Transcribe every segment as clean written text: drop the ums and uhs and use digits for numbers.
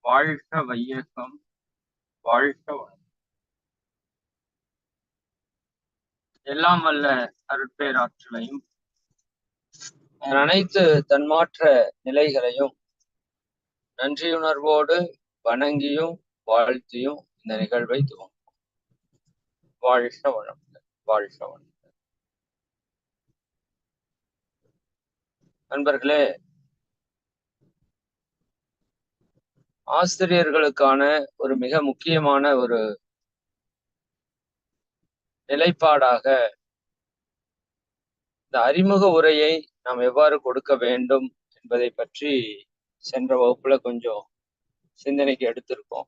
வாழ்க வையகம், வாழ்க வளம். எல்லாம் வல்ல அருட்பேராற்றலையும் அனைத்து தன்மாற்ற நிலைகளையும் நன்றியுணர்வோடு வணங்கியும் வாழ்த்தியும் இந்த நிகழ்வை துவங்கும். வாழ்க வளம், வாழ்க வளம். நண்பர்களே, ஆசிரியர்களுக்கான ஒரு மிக முக்கியமான ஒரு நிலைப்பாடாக இந்த அறிமுக உரையை நாம் எவ்வாறு கொடுக்க வேண்டும் என்பதை பற்றி சென்ற வகுப்புல கொஞ்சம் சிந்தனைக்கு எடுத்திருக்கோம்.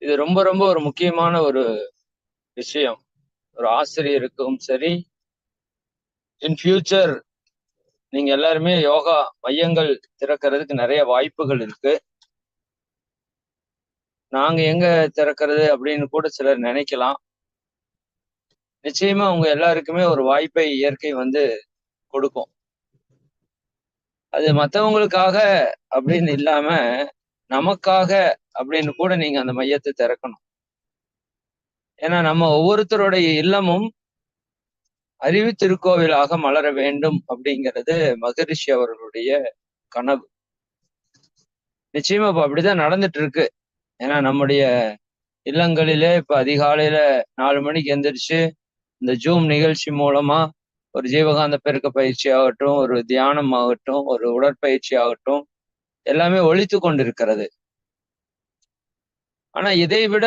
இது ரொம்ப ரொம்ப ஒரு முக்கியமான ஒரு விஷயம். ஒரு ஆசிரியருக்கும் சரி, இன் ஃபியூச்சர் நீங்க எல்லாருமே யோகா மையங்கள் திறக்கிறதுக்கு நிறைய வாய்ப்புகள் இருக்கு. நாங்க எங்க திறக்கிறது அப்படின்னு கூட சிலர் நினைக்கலாம். நிச்சயமா உங்க எல்லாருக்குமே ஒரு வாய்ப்பை இயற்கை கொடுக்கும். அது மற்றவங்களுக்காக அப்படின்னு இல்லாம நமக்காக அப்படின்னு கூட நீங்க அந்த மையத்தை திறக்கணும். ஏன்னா நம்ம ஒவ்வொருத்தருடைய இல்லமும் அறிவு திருக்கோவிலாக மலர வேண்டும் அப்படிங்கிறது மகரிஷி அவர்களுடைய கனவு. நிச்சயமா இப்ப அப்படிதான் நடந்துட்டு இருக்கு. ஏன்னா நம்முடைய இல்லங்களிலே இப்ப அதிகாலையில 4 மணிக்கு எந்திரிச்சு இந்த ஜூம் நிகழ்ச்சி மூலமா ஒரு ஜீவகாந்த பெருக்க பயிற்சி ஆகட்டும், ஒரு தியானம் ஆகட்டும், ஒரு உடற்பயிற்சி ஆகட்டும், எல்லாமே ஒலித்து கொண்டிருக்கிறது. ஆனா இதை விட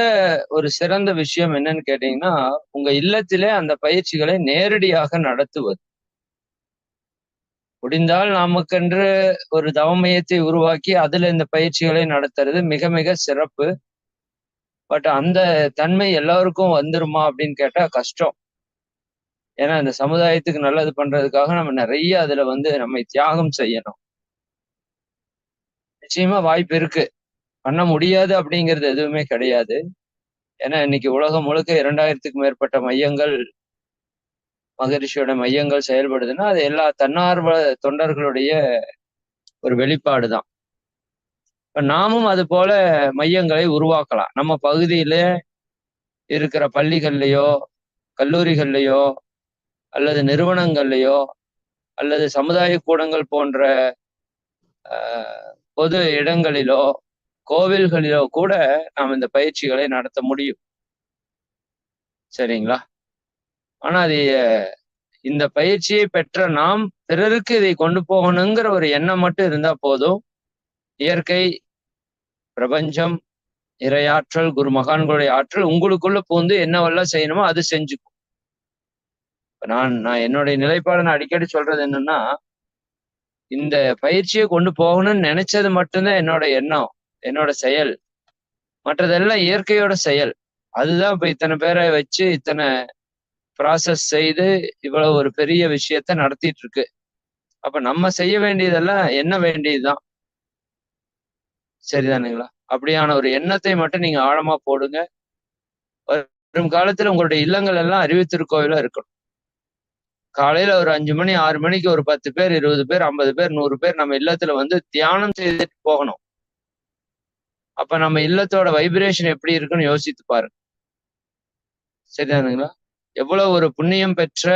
ஒரு சிறந்த விஷயம் என்னன்னு கேட்டீங்கன்னா, உங்க இல்லத்திலே அந்த பயிற்சிகளை நேரடியாக நடத்துவது. முடிந்தால் நமக்கென்று ஒரு தவமையத்தை உருவாக்கி அதுல இந்த பயிற்சிகளை நடத்துறது மிக மிக சிறப்பு. பட் அந்த தன்மை எல்லாருக்கும் வந்துருமா அப்படின்னு கேட்டா கஷ்டம். ஏன்னா இந்த சமுதாயத்துக்கு நல்லது பண்றதுக்காக நம்ம நிறைய அதுல நம்மை தியாகம் செய்யணும். நிச்சயமா வாய்ப்பு இருக்கு. பண்ண முடியாது அப்படிங்கிறது எதுவுமே கிடையாது. ஏன்னா இன்னைக்கு உலகம் முழுக்க 2000க்கும் மேற்பட்ட மையங்கள், மகரிஷியோட மையங்கள் செயல்படுதுன்னா அது எல்லா தன்னார்வ தொண்டர்களுடைய ஒரு வெளிப்பாடு தான். இப்ப நாமும் அது போல மையங்களை உருவாக்கலாம். நம்ம பகுதியில இருக்கிற பள்ளிகள்லயோ, கல்லூரிகள்லயோ, அல்லது நிறுவனங்கள்லயோ, அல்லது சமுதாய கூடங்கள் போன்ற பொது இடங்களிலோ, கோவில்களிலோ கூட நாம் இந்த பயிற்சிகளை நடத்த முடியும். சரிங்களா? ஆனா அது இந்த பயிற்சியை பெற்ற நாம் பிறருக்கு இதை கொண்டு போகணுங்கிற ஒரு எண்ணம் மட்டும் இருந்தா போதும். இயற்கை, பிரபஞ்சம், இறையாற்றல், குரு மகான்களுடைய ஆற்றல் உங்களுக்குள்ள பூந்து என்னவெல்லாம் செய்யணுமோ அது செஞ்சுக்கும். நான் என்னுடைய நிலைப்பாடு நான் அடிக்கடி சொல்றது என்னன்னா, இந்த பயிற்சியை கொண்டு போகணும்னு நினைச்சது மட்டும்தான் என்னோட எண்ணம், என்னோட செயல். மற்றதெல்லாம் இயற்கையோட செயல். அதுதான் இப்ப இத்தனை பேரை வச்சு இத்தனை ப்ராசஸ் செய்து இவ்வளவு ஒரு பெரிய விஷயத்த நடத்திட்டு இருக்கு. அப்ப நம்ம செய்ய வேண்டியதெல்லாம் என்ன வேண்டியதுதான். சரிதானுங்களா? அப்படியான ஒரு எண்ணத்தை மட்டும் நீங்க ஆழமா போடுங்க. வரும் காலத்துல உங்களுடைய இல்லங்கள் எல்லாம் அறிவு திருக்கோவிலா இருக்கணும். காலையில ஒரு 5 மணி 6 மணிக்கு ஒரு 10 பேர் 20 பேர் 50 பேர் 100 பேர் நம்ம இல்லத்துல தியானம் செய்துட்டு போகணும். அப்ப நம்ம இல்லத்தோட வைப்ரேஷன் எப்படி இருக்குன்னு யோசித்து பாருங்க. சரிதானுங்களா? எவ்வளவு ஒரு புண்ணியம் பெற்ற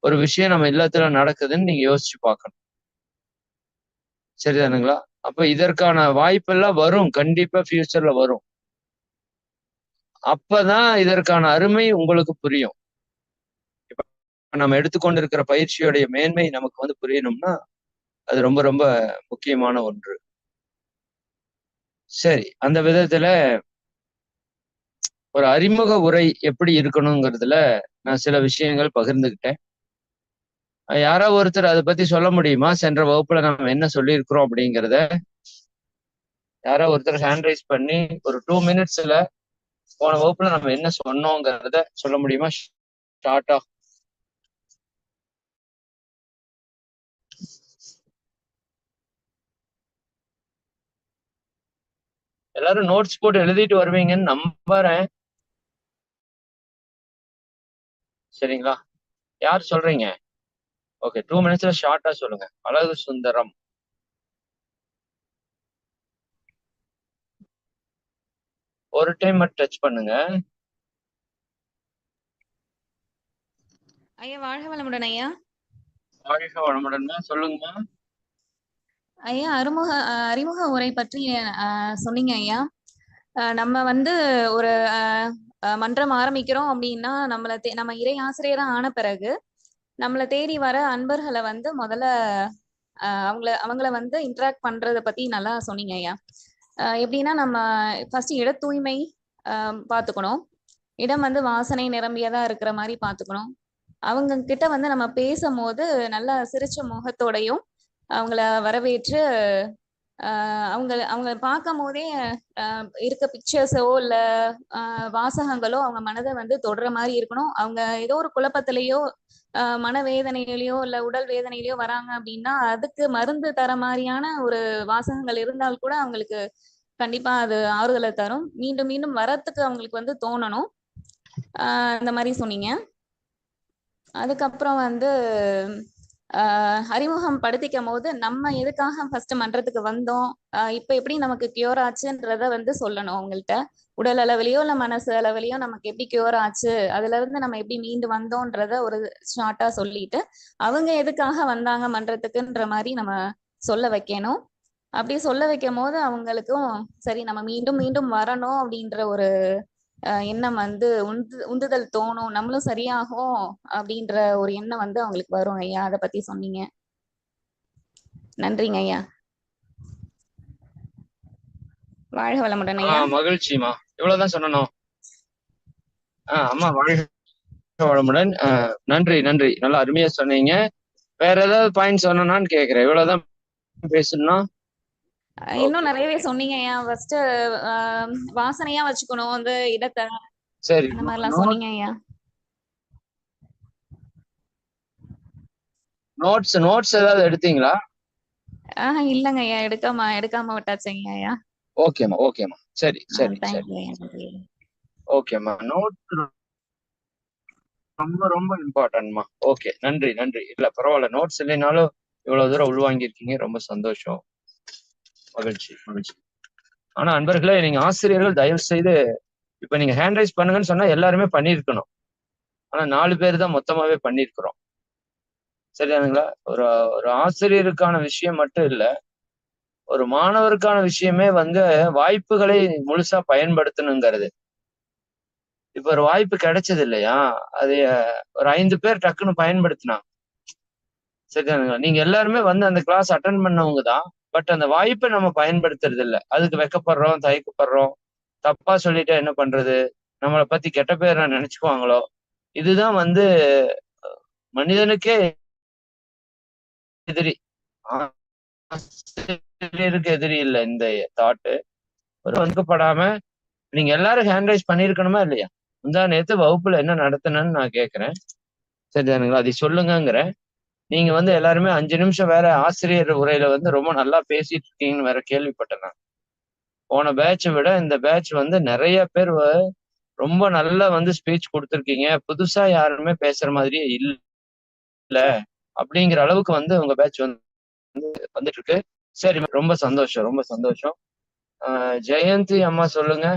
ஒரு விஷயம் நம்ம இல்லத்துல நடக்குதுன்னு நீங்க யோசிச்சு பார்க்கணும். சரிதானுங்களா? அப்ப இதற்கான வாய்ப்பெல்லாம் வரும். கண்டிப்பா ஃபியூச்சர்ல வரும். அப்பதான் இதற்கான அருமை உங்களுக்கு புரியும். இப்ப நம்ம எடுத்துக்கொண்டிருக்கிற பயிற்சியுடைய மேன்மை நமக்கு புரியணும்னா அது ரொம்ப ரொம்ப முக்கியமான ஒன்று. சரி, அந்த விதத்துல ஒரு அறிமுக உரை எப்படி இருக்கணுங்கிறதுல நான் சில விஷயங்கள் பகிர்ந்துக்கிட்டேன். யாரோ ஒருத்தர் அதை பத்தி சொல்ல முடியுமா? சென்ற வகுப்புல நம்ம என்ன சொல்லியிருக்கிறோம் அப்படிங்கிறத யாரோ ஒருத்தர் ஹேண்ட் ரைஸ் பண்ணி ஒரு 2 மினிட்ஸ்ல போன வகுப்புல நம்ம என்ன சொன்னோங்கிறத சொல்ல முடியுமா? ஷார்ட்டா. எல்லாரும் நோட்ஸ் போட்டு எழுதிட்டு வருவீங்கன்னு நம்புறேன். சரிங்களா? யார் சொல்றீங்க? ஓகே, 2 மினிட்ஸ்ல ஷார்ட்டா சொல்லுங்க. அழகு சுந்தரம். ஒரு டைம் மட்டும் டச் பண்ணுங்க. ஐயா வாழ்க வளமுடன் ஐயா. வாழ்க வளமுடன். சொல்லுங்கம்மா. ஐயா அறிமுக உரை பற்றி சொன்னீங்க ஐயா. நம்ம வந்து ஒரு மன்றம் ஆரம்பிக்கிறோம் அப்படின்னா நம்ம இறை ஆசிரியரா ஆன பிறகு நம்மளை தேடி வர அன்பர்களை வந்து முதல்ல அவங்கள வந்து இன்டராக்ட் பண்றத பத்தி நல்லா சொன்னீங்க ஐயா. எப்படின்னா நம்ம ஃபர்ஸ்ட் இட தூய்மை பார்த்துக்கணும். இடம் வந்து வாசனை நிரம்பியதா இருக்கிற மாதிரி பார்த்துக்கணும். அவங்க கிட்ட வந்து நம்ம பேசும்போது நல்லா சிரிச்ச முகத்தோடையும் அவங்கள வரவேற்று அவங்க பார்க்கும் போதே இருக்க பிக்சர்ஸோ இல்ல வாசகங்களோ அவங்க மனதை வந்து தொடுற மாதிரி இருக்கணும். அவங்க ஏதோ ஒரு குழப்பத்திலேயோ மனவேதனையிலயோ இல்ல உடல் வேதனையிலயோ வராங்க அப்படின்னா அதுக்கு மருந்து தர மாதிரியான ஒரு வாசகங்கள் இருந்தால் கூட அவங்களுக்கு கண்டிப்பா அது ஆறுதலை தரும். மீண்டும் மீண்டும் வரத்துக்கு அவங்களுக்கு வந்து தோணணும். அந்த மாதிரி சொன்னீங்க. அதுக்கப்புறம் வந்து அறிமுகம் படுத்திக்கும் போது நம்ம எதுக்காக ஃபர்ஸ்ட் மன்றத்துக்கு வந்தோம், இப்ப எப்படி நமக்கு கியூர் ஆச்சுன்றத வந்து சொல்லணும் அவங்கள்ட்ட. உடல் அளவிலையோ இல்ல மனசு அளவிலையோ நமக்கு எப்படி கியூர் ஆச்சு, அதுல இருந்து நம்ம எப்படி மீண்டு வந்தோன்றத ஒரு ஷார்ட்டா சொல்லிட்டு அவங்க எதுக்காக வந்தாங்க மன்றத்துக்குன்ற மாதிரி நம்ம சொல்ல வைக்கணும். அப்படி சொல்ல வைக்கும் போது அவங்களுக்கும் சரி நம்ம மீண்டும் மீண்டும் வரணும் அப்படின்ற ஒரு எண்ணம் வந்து உந்துதல் தோணும், நம்மளும் சரியாகும் அப்படின்ற ஒரு எண்ணம் வந்து அவங்களுக்கு வரும் ஐயா. அதை பத்தி சொன்னீங்க. நன்றிங்க ஐயா. வாழ்க வளமுடன் ஐயா. மகிழ்ச்சிமா. இவ்வளவுதான் சொல்லணும். அம்மா வாழ்க வளமுடன். நன்றி நன்றி, நல்லா அருமையா சொன்னீங்க. வேற ஏதாவது பாயிண்ட் சொன்னான்னு கேக்குறேன். இவ்வளவுதான் பேசணும்னா? இன்னும் நிறையவே சொன்னீங்க ஐயா. ஃபர்ஸ்ட் வாசனையா வச்சுக்கணும் அந்த இடத்தை. சரி, அந்த மாதிரி எல்லாம் சொன்னீங்க ஐயா. நோட்ஸ் ஏதாவது எடுத்தீங்களா? இல்லங்க ஐயா, எடுக்காம விட்டாச்சுங்க ஐயா. ஓகேம்மா. சரி. ஓகேம்மா. நோட்ஸ் ரொம்ப ரொம்ப இம்பார்ட்டன்ட்மா. ஓகே, நன்றி. இல்ல பரவாயில்ல, நோட்ஸ் இல்லைனாலும் இவ்வளவு தூரம் உள்வாங்கியிருக்கீங்க, ரொம்ப சந்தோஷம். மகிழ்ச்சி. ஆனா அன்பர்களே, நீங்க ஆசிரியர்கள் தயவு செய்து இப்ப நீங்க ஹேண்ட் ரைஸ் பண்ணுங்கன்னு சொன்னா எல்லாருமே பண்ணிருக்கணும். ஆனா 4 பேர் தான் மொத்தமாவே பண்ணிருக்கிறோம். சரியானுங்களா? ஒரு ஆசிரியருக்கான விஷயம் மட்டும் இல்ல, ஒரு மாணவருக்கான விஷயமே வந்து வாய்ப்புகளை முழுசா பயன்படுத்தணுங்கிறது. இப்ப ஒரு வாய்ப்பு கிடைச்சது இல்லையா, அது ஒரு 5 பேர் டக்குன்னு பயன்படுத்தினாங்க. சரிதானுங்களா? நீங்க எல்லாருமே வந்து அந்த கிளாஸ் அட்டன் பண்ணவங்க தான். பட் அந்த வாய்ப்பை நம்ம பயன்படுத்துறது இல்ல. அதுக்கு வெக்கப்படுறோம், தயக்கப்படுறோம். தப்பா சொல்லிட்டா என்ன பண்றது, நம்மளை பத்தி கெட்ட பேரை நினைச்சுக்குவாங்களோ, இதுதான் வந்து மனிதனுக்கே எதிரி. ஆசிரியருக்கு எதிரி இல்ல இந்த தாட்டு. ஒரு வெக்கப்படாம நீங்க எல்லாரும் ஹேண்ட் ரைஸ் பண்ணிருக்கணுமா இல்லையா? முந்தா நேத்து வகுப்புல என்ன நடத்தினேன்னு நான் கேட்கிறேன். சரிதானுங்களா? அதை சொல்லுங்கிறேன். நீங்க வந்து எல்லாருமே 5 நிமிஷம் வேற ஆசிரியர் உரையில வந்து ரொம்ப நல்லா பேசிட்டு இருக்கீங்கன்னு வேற கேள்விப்பட்டேன் நான். போன பேட்சை விட இந்த பேட்ச் வந்து நிறைய பேர் ரொம்ப நல்லா வந்து ஸ்பீச் கொடுத்துருக்கீங்க. புதுசா யாருமே பேசுற மாதிரியே இல்ல அப்படிங்கிற அளவுக்கு வந்து உங்க பேட்ச் வந்து வந்துட்டு இருக்கு. சரி, ரொம்ப சந்தோஷம். ஜெயந்தி அம்மா சொல்லுங்க.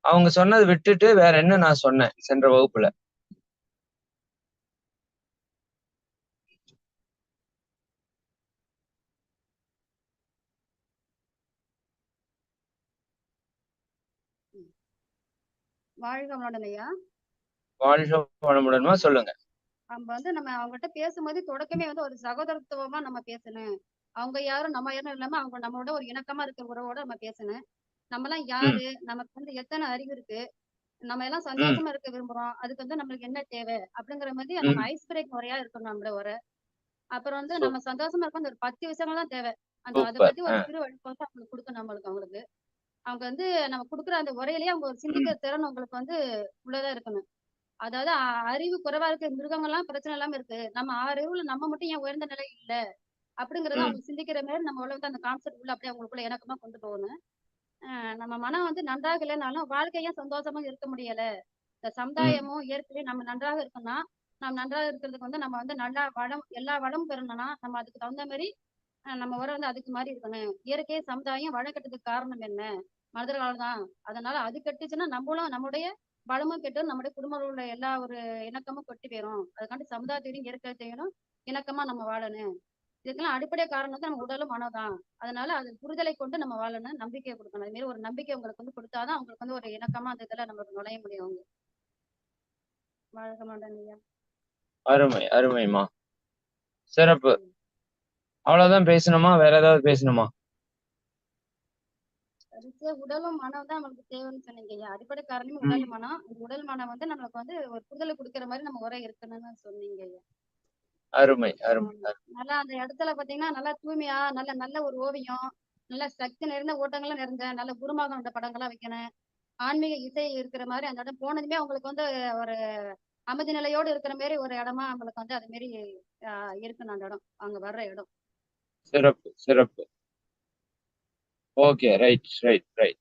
அவங்க சொன்னதை விட்டுட்டு வேற என்ன நான் சொன்னேன் சென்ற வகுப்புல? வாழ்க வளமுடன் ஐயா. வாழ்க வளமுடன்மா, சொல்லுங்க. நம்ம வந்து நம்ம அவங்ககிட்ட பேசும்போது தொடக்கமே வந்து ஒரு சகோதரத்துவமா நம்ம பேசணும். அவங்க யாரும் நம்ம யாரும் இல்லாம அவங்க நம்மளோட ஒரு இணக்கமா இருக்கிற உறவோட நம்ம பேசணும். நம்ம எல்லாம் யாரு, நமக்கு வந்து எத்தனை அறிவு இருக்கு, நம்ம எல்லாம் சந்தோஷமா இருக்க விரும்புறோம், அதுக்கு வந்து நம்மளுக்கு என்ன தேவை அப்படிங்கிற மாதிரி நம்ம ஐஸ் பிரேக் முறையா இருக்கணும் நம்மள ஒரு. அப்புறம் வந்து நம்ம சந்தோஷமா இருக்க ஒரு 10 விஷயங்கள் தான் தேவை. அதை பத்தி ஒரு சிறு வழிபாட்டு அவங்களுக்கு கொடுக்கணும். அவங்களுக்கு அவங்க வந்து நம்ம கொடுக்குற அந்த உரையிலேயே அவங்க ஒரு சிந்திக்கிற திறன் உங்களுக்கு வந்து உள்ளதா இருக்கணும். அதாவது அறிவு குறைவா இருக்க மிருகங்கள்லாம் பிரச்சனை இல்லாம இருக்கு, நம்ம அறிவுல நம்ம மட்டும் ஏன் உயர்ந்த நிலை இல்ல அப்படிங்கறத அவங்க சிந்திக்கிற மாதிரி நம்ம உலகத்தை அந்த கான்செப்ட் உள்ள அப்படியே அவங்களுக்குள்ள இணக்கமா கொண்டு போகணும். நம்ம மனம் வந்து நன்றாக இல்லைனாலும் வாழ்க்கையும் சந்தோஷமா இருக்க முடியல. இந்த சமுதாயமும் இயற்கையும் நம்ம நன்றாக இருக்கணும்னா, நம்ம நன்றாக இருக்கிறதுக்கு வந்து நம்ம வந்து நல்லா வளம் எல்லா வளமும் பெறணும்னா நம்ம அதுக்கு தகுந்த மாதிரி நம்ம உரை வந்து அதுக்கு மாதிரி இருக்கணும். இயற்கை சமுதாயம் வழக்கட்டுறதுக்கு காரணம் என்ன? மனிதர்களால் தான். அதனால அது கெட்டுச்சுன்னா நம்மளும் நம்முடைய பலமும் கெட்டு நம்முடைய குடும்பத்தில் உள்ள எல்லா ஒரு இணக்கமும் கெட்டு போயிடும். அதுக்காண்டி சமுதாயத்தையும் இயற்கையையும் இணக்கமா நம்ம வாழணும். இதுக்கெல்லாம் அடிப்படை காரணம் வந்து நம்ம உடலும் மனம்தான். அதனால அது புரிதலை கொண்டு நம்ம வாழணும், நம்பிக்கையை கொடுக்கணும். அது மாதிரி ஒரு நம்பிக்கை உங்களுக்கு வந்து கொடுத்தாதான் அவங்களுக்கு வந்து ஒரு இணக்கமா அந்த இதுல நம்மளுக்கு நுழைய முடியும். அவங்க வாழ்க மாட்டாங்க. அருமை அருமைமா, சிறப்பு. அவ்வளவுதான் பேசணுமா? வேற ஏதாவது பேசணுமா? அதுக்கு உடலும் மனம் தான் நம்மளுக்கு தேவைன்னு சொன்னீங்க ஐயா. அடிப்படை காரணமே உடல் மனம். அந்த உடல் மனம் வந்து நம்மளுக்கு வந்து ஒரு புரிதலை கொடுக்கிற மாதிரி நம்ம உரை இருக்கணும்னு சொன்னீங்க ஐயா. அருமை அருமை. நல்லா அந்த இடத்துல பாத்தீங்கன்னா நல்லா தூய்மையா நல்ல நல்ல ஒரு ஓவியம், நல்ல சக்தி நிறைந்த ஓட்டங்களும் நிறைந்த நல்ல குருமாகம் படங்களா வைக்கணும். ஆன்மீக இசை இருக்கிற மாதிரி அந்த இடம் போனதுமே அவங்களுக்கு வந்து ஒரு அமைதி நிலையோடு இருக்கிற மாதிரி ஒரு இடமா நம்மளுக்கு வந்து அது மாதிரி இருக்கணும் அந்த இடம், அங்க வர்ற இடம். சிறப்பு சிறப்பு. Okay, right right right.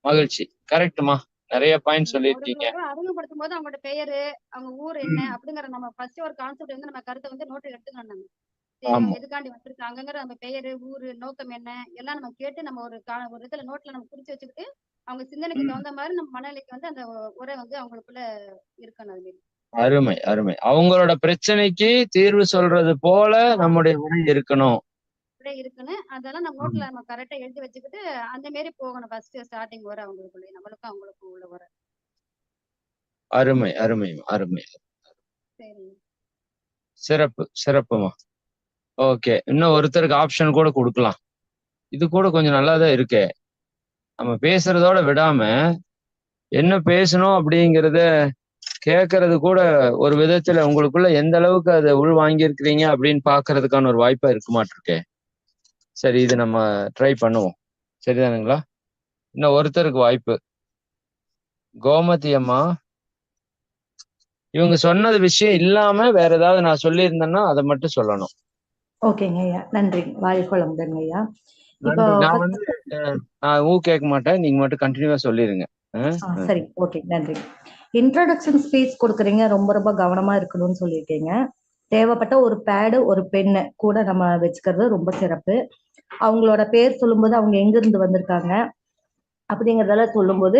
மகிழ்ச்சி. கரெக்ட்மா, நிறைய பாயிண்ட் சொல்லியிருக்கீங்க. அறிமுகப்படுத்தும் போது அவங்களோட பெயரு, அவங்க ஊர் என்ன அப்படிங்கிற நம்ம ஃபர்ஸ்ட் ஒரு கான்செப்ட் வந்து நம்ம கருத்தை வந்து நோட்டு எடுத்துக்கணும். நம்ம எதுக்காண்டி வந்திருக்காங்கிற நம்ம பெயரு, ஊரு, நோக்கம் என்ன எல்லாம் நம்ம கேட்டு நம்ம ஒரு இதுல நோட்ல நம்ம குறிச்சு வச்சுக்கிட்டு அவங்க சிந்தனைக்கு தகுந்த மாதிரி நம்ம மனநிலைக்கு வந்து அந்த உரை வந்து அவங்களுக்குள்ள இருக்கணும். அது அருமை அருமை. அவங்களோட பிரச்சனைக்கு தீர்வு சொல்றது போல நம்முடைய உரை இருக்கணும். இருக்குன்னு அதெல்லாம் நம்ம நோட்ல நம்ம கரெக்டா எழுதி வச்சுக்கிட்டு அந்த மாதிரி போகணும். ஃபர்ஸ்ட் ஸ்டார்டிங் வர அவங்களுக்குள்ள நம்மளுக்கும் அவங்களுக்கும் உள்ள வர. அருமை அருமை அருமை. சரி, சிறப்பு சிறப்புமா. ஓகே, இன்னும் ஒருத்தருக்கு ஆப்ஷன் கூட கொடுக்கலாம். இது கூட கொஞ்சம் நல்லாதான் இருக்கு. நம்ம பேசுறதோட விடாம என்ன பேசணும் அப்படிங்கிறத கேட்கறது கூட ஒரு விதத்துல உங்களுக்குள்ள எந்த அளவுக்கு அதை உள் வாங்கியிருக்கிறீங்க அப்படின்னு பாக்குறதுக்கான ஒரு வாய்ப்பா இருக்க மாட்டிருக்கே. சரி, இது நம்ம ட்ரை பண்ணுவோம். சரிதானுங்களா? இன்னும் ஒருத்தருக்கு வாய்ப்பு. கோமதி அம்மா, இவங்க சொன்னது விஷயம் இல்லாம வேற ஏதாவது நான் சொல்லியிருந்தேன்னா அதை மட்டும் சொல்லணும். ஓகேங்க ஐயா, நன்றி. வாழ்க்கொளமுடன் ஐயா. இப்போ நான் வந்து நான் கேட்க மாட்டேன், நீங்க மட்டும் கண்டினியூவா சொல்லிருங்க. சரி, ஓகே, நன்றி. இன்ட்ரோடக்ஷன் ஸ்பீச் கொடுக்குறீங்க, ரொம்ப ரொம்ப கவனமா இருக்கணும்னு சொல்லியிருக்கீங்க. தேவைப்பட்ட ஒரு பேடு ஒரு பெண்ணு கூட நம்ம வச்சுக்கிறது ரொம்ப சிறப்பு. அவங்களோட பேர் சொல்லும்போது அவங்க எங்க இருந்து வந்திருக்காங்க அப்படிங்கறதெல்லாம் சொல்லும்போது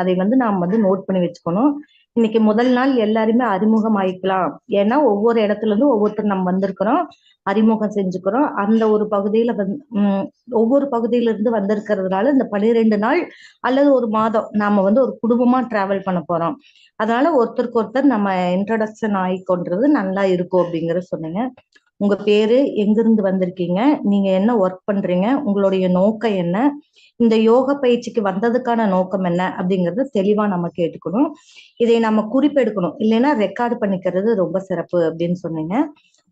அதை வந்து நாம் வந்து நோட் பண்ணி வச்சுக்கணும். இன்னைக்கு முதல் நாள் எல்லாருமே அறிமுகம் ஆயிக்கலாம். ஏன்னா ஒவ்வொரு இடத்துல இருந்து ஒவ்வொருத்தர் நம்ம வந்திருக்கிறோம், அறிமுகம் செஞ்சுக்கிறோம். அந்த ஒரு பகுதியில ஒவ்வொரு பகுதியில இருந்து வந்திருக்கிறதுனால இந்த 12 நாள் அல்லது ஒரு மாதம் நாம வந்து ஒரு குடும்பமா டிராவல் பண்ண போறோம். அதனால ஒருத்தருக்கு ஒருத்தர் நம்ம இன்ட்ரடக்ஷன் ஆகிக்கொன்றது நல்லா இருக்கும் அப்படிங்கறத சொன்னீங்க. உங்க பேரு, எங்கிருந்து வந்திருக்கீங்க, நீங்க என்ன ஒர்க் பண்றீங்க, உங்களுடைய நோக்கம் என்ன, இந்த யோக பயிற்சிக்கு வந்ததுக்கான நோக்கம் என்ன அப்படிங்கறது தெளிவா நம்ம கேட்டுக்கணும். இதை நம்ம குறிப்பெடுக்கணும், இல்லைன்னா ரெக்கார்டு பண்ணிக்கிறது ரொம்ப சிறப்பு அப்படின்னு சொன்னீங்க.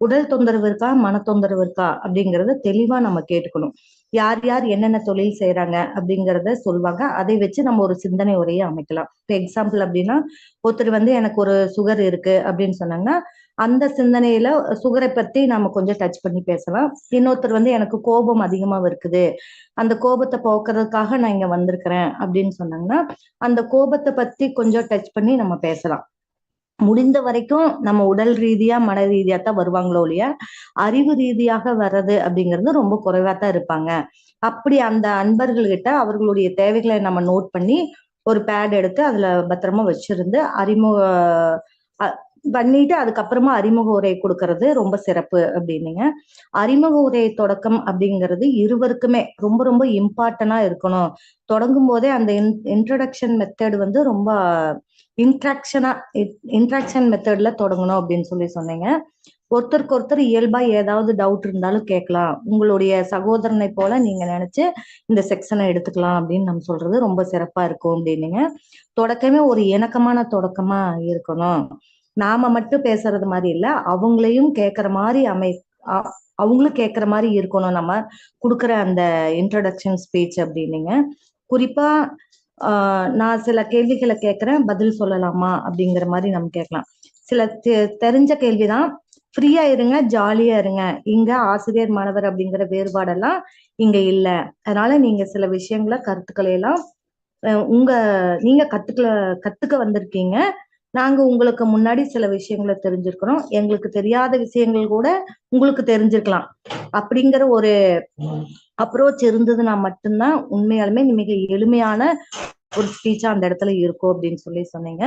உடல் தொந்தரவு இருக்கா, மன தொந்தரவு இருக்கா அப்படிங்கறத தெளிவா நம்ம கேட்டுக்கணும். யார் யார் என்னென்ன தொழில் செய்யறாங்க அப்படிங்கறத சொல்லுவாங்க. அதை வச்சு நம்ம ஒரு சிந்தனை உரையை அமைக்கலாம். இப்போ எக்ஸாம்பிள் அப்படின்னா, ஒருத்தர் வந்து எனக்கு ஒரு சுகர் இருக்கு அப்படின்னு சொன்னாங்கன்னா அந்த சிந்தனையில சுகரை பத்தி நாம கொஞ்சம் டச் பண்ணி பேசலாம். இன்னொருத்தர் வந்து எனக்கு கோபம் அதிகமா இருக்குது, அந்த கோபத்தை போக்குறதுக்காக நான் இங்க வந்திருக்கிறேன் அப்படின்னு சொன்னாங்கன்னா அந்த கோபத்தை பத்தி கொஞ்சம் டச் பண்ணி நம்ம பேசலாம். முடிந்த வரைக்கும் நம்ம உடல் ரீதியா மன ரீதியா தான் வருவாங்களோ இல்லையா, அறிவு ரீதியாக வர்றது அப்படிங்கிறது ரொம்ப குறைவா தான் இருப்பாங்க. அப்படி அந்த அன்பர்கள்கிட்ட அவர்களுடைய தேவைகளை நம்ம நோட் பண்ணி ஒரு பேட் எடுத்து அதுல பத்திரமா வச்சிருந்து அறிமுக பண்ணிட்டு அதுக்கப்புறமா அறிமுக உரை கொடுக்கறது ரொம்ப சிறப்பு அப்படின்னீங்க. அறிமுக உரை தொடக்கம் அப்படிங்கிறது இருவருக்குமே ரொம்ப ரொம்ப இம்பார்ட்டன்டா இருக்கணும். தொடங்கும் போதே அந்த இன்ட்ரடக்ஷன் மெத்தட் வந்து ரொம்ப இன்ட்ராக்ஷன் மெத்தட்ல தொடங்கணும் அப்படின்னு சொன்னீங்க. ஒருத்தருக்கு ஒருத்தர் இயல்பா ஏதாவது டவுட் இருந்தாலும் கேட்கலாம், உங்களுடைய சகோதரனை போல நீங்க நினைச்சு இந்த செக்ஷனை எடுத்துக்கலாம் அப்படின்னு நம்ம சொல்றது ரொம்ப சிறப்பா இருக்கும் அப்படின்னீங்க. தொடக்கமே ஒரு இணக்கமான தொடக்கமா இருக்கணும். நாம மட்டும் பேசுறது மாதிரி இல்ல, அவங்களையும் கேட்கற மாதிரி அவங்களும் கேட்கற மாதிரி இருக்கணும் நம்ம கொடுக்குற அந்த இன்ட்ரோடக்ஷன் ஸ்பீச் அப்படின்னீங்க. குறிப்பா நான் சில கேள்விகளை கேட்கிறேன், பதில் சொல்லலாமா அப்படிங்கிற மாதிரி நம்ம கேட்கலாம். சில தெரிஞ்ச கேள்விதான், ஃப்ரீயா இருங்க, ஜாலியா இருங்க, இங்க ஆசிரியர் மாணவர் அப்படிங்கிற வேறுபாடெல்லாம் இங்க இல்ல. அதனால நீங்க சில விஷயங்களை கருத்துக்களை எல்லாம் நீங்க கத்துக்க வந்திருக்கீங்க, நாங்க உங்களுக்கு முன்னாடி சில விஷயங்களை தெரிஞ்சிருக்கிறோம், எங்களுக்கு தெரியாத விஷயங்கள் கூட உங்களுக்கு தெரிஞ்சிருக்கலாம். அப்படிங்கிற ஒரு அப்ரோச் இருந்ததுன்னா மட்டும்தான் உண்மையாலுமே மிக எளிமையான ஒரு ஸ்பீச்சா அந்த இடத்துல இருக்கும் அப்படின்னு சொன்னீங்க.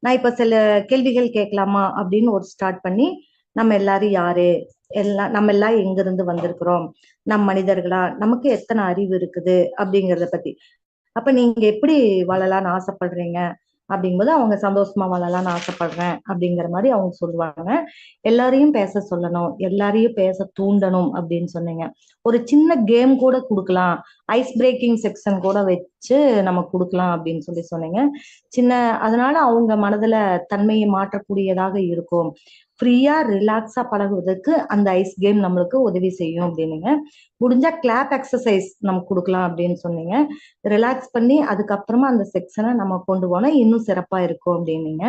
நான் இப்ப சில கேள்விகள் கேட்கலாமா அப்படின்னு ஒரு ஸ்டார்ட் பண்ணி, நம்ம எல்லாரும் யாரு, நம்ம எல்லாம் எங்க இருந்து வந்திருக்கிறோம், நம் மனிதர்களா, நமக்கு எத்தனை அறிவு இருக்குது அப்படிங்கறத பத்தி. அப்ப நீங்க எப்படி வாழலாம்னு ஆசைப்படுறீங்க அப்படிங்கும்போது அவங்க சந்தோஷமா வாழலாம்னு ஆசைப்படுறேன் அப்படிங்கிற மாதிரி அவங்க சொல்லுவாங்க. எல்லாரையும் பேச சொல்லணும், எல்லாரையும் பேச தூண்டணும் அப்படின்னு சொன்னீங்க. ஒரு சின்ன கேம் கூட கொடுக்கலாம், ஐஸ் பிரேக்கிங் செக்ஷன் கூட வச்சு நம்ம கொடுக்கலாம் அப்படின்னு சொன்னீங்க. அதனால அவங்க மனதுல தன்மையை மாற்றக்கூடியதாக இருக்கும். ஃப்ரீயா ரிலாக்ஸா பழகுவதற்கு அந்த ஐஸ் கேம் நம்மளுக்கு உதவி செய்யும் அப்படின்னீங்க. முடிஞ்சா கிளாப் எக்ஸசைஸ் நம்ம கொடுக்கலாம் அப்படின்னு சொன்னீங்க. ரிலாக்ஸ் பண்ணி அதுக்கப்புறமா அந்த செக்ஷனை நம்ம கொண்டு போனா இன்னும் சிறப்பா இருக்கும் அப்படின்னீங்க.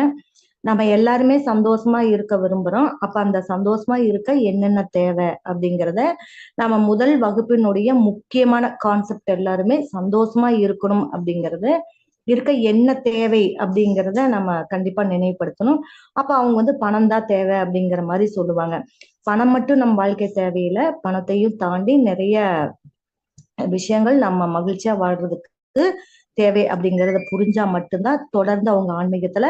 நம்ம எல்லாருமே சந்தோஷமா இருக்க விரும்புறோம். அப்ப அந்த சந்தோஷமா இருக்க என்னென்ன தேவை அப்படிங்கிறத நம்ம முதல் வகுப்பினுடைய முக்கியமான கான்செப்ட் எல்லாருமே சந்தோஷமா இருக்கணும் அப்படிங்கறத இருக்க என்ன தேவை அப்படிங்கிறத நம்ம கண்டிப்பா நினைவுபடுத்தணும். அப்ப அவங்க பணம் தான் தேவை அப்படிங்கிற மாதிரி சொல்லுவாங்க. பணம் மட்டும் நம்ம வாழ்க்கை தேவையில்லை, பணத்தையும் தாண்டி நிறைய விஷயங்கள் நம்ம மகிழ்ச்சியா வாழ்றதுக்கு தேவை அப்படிங்கறத புரிஞ்சா மட்டும்தான் தொடர்ந்து அவங்க ஆன்மீகத்துல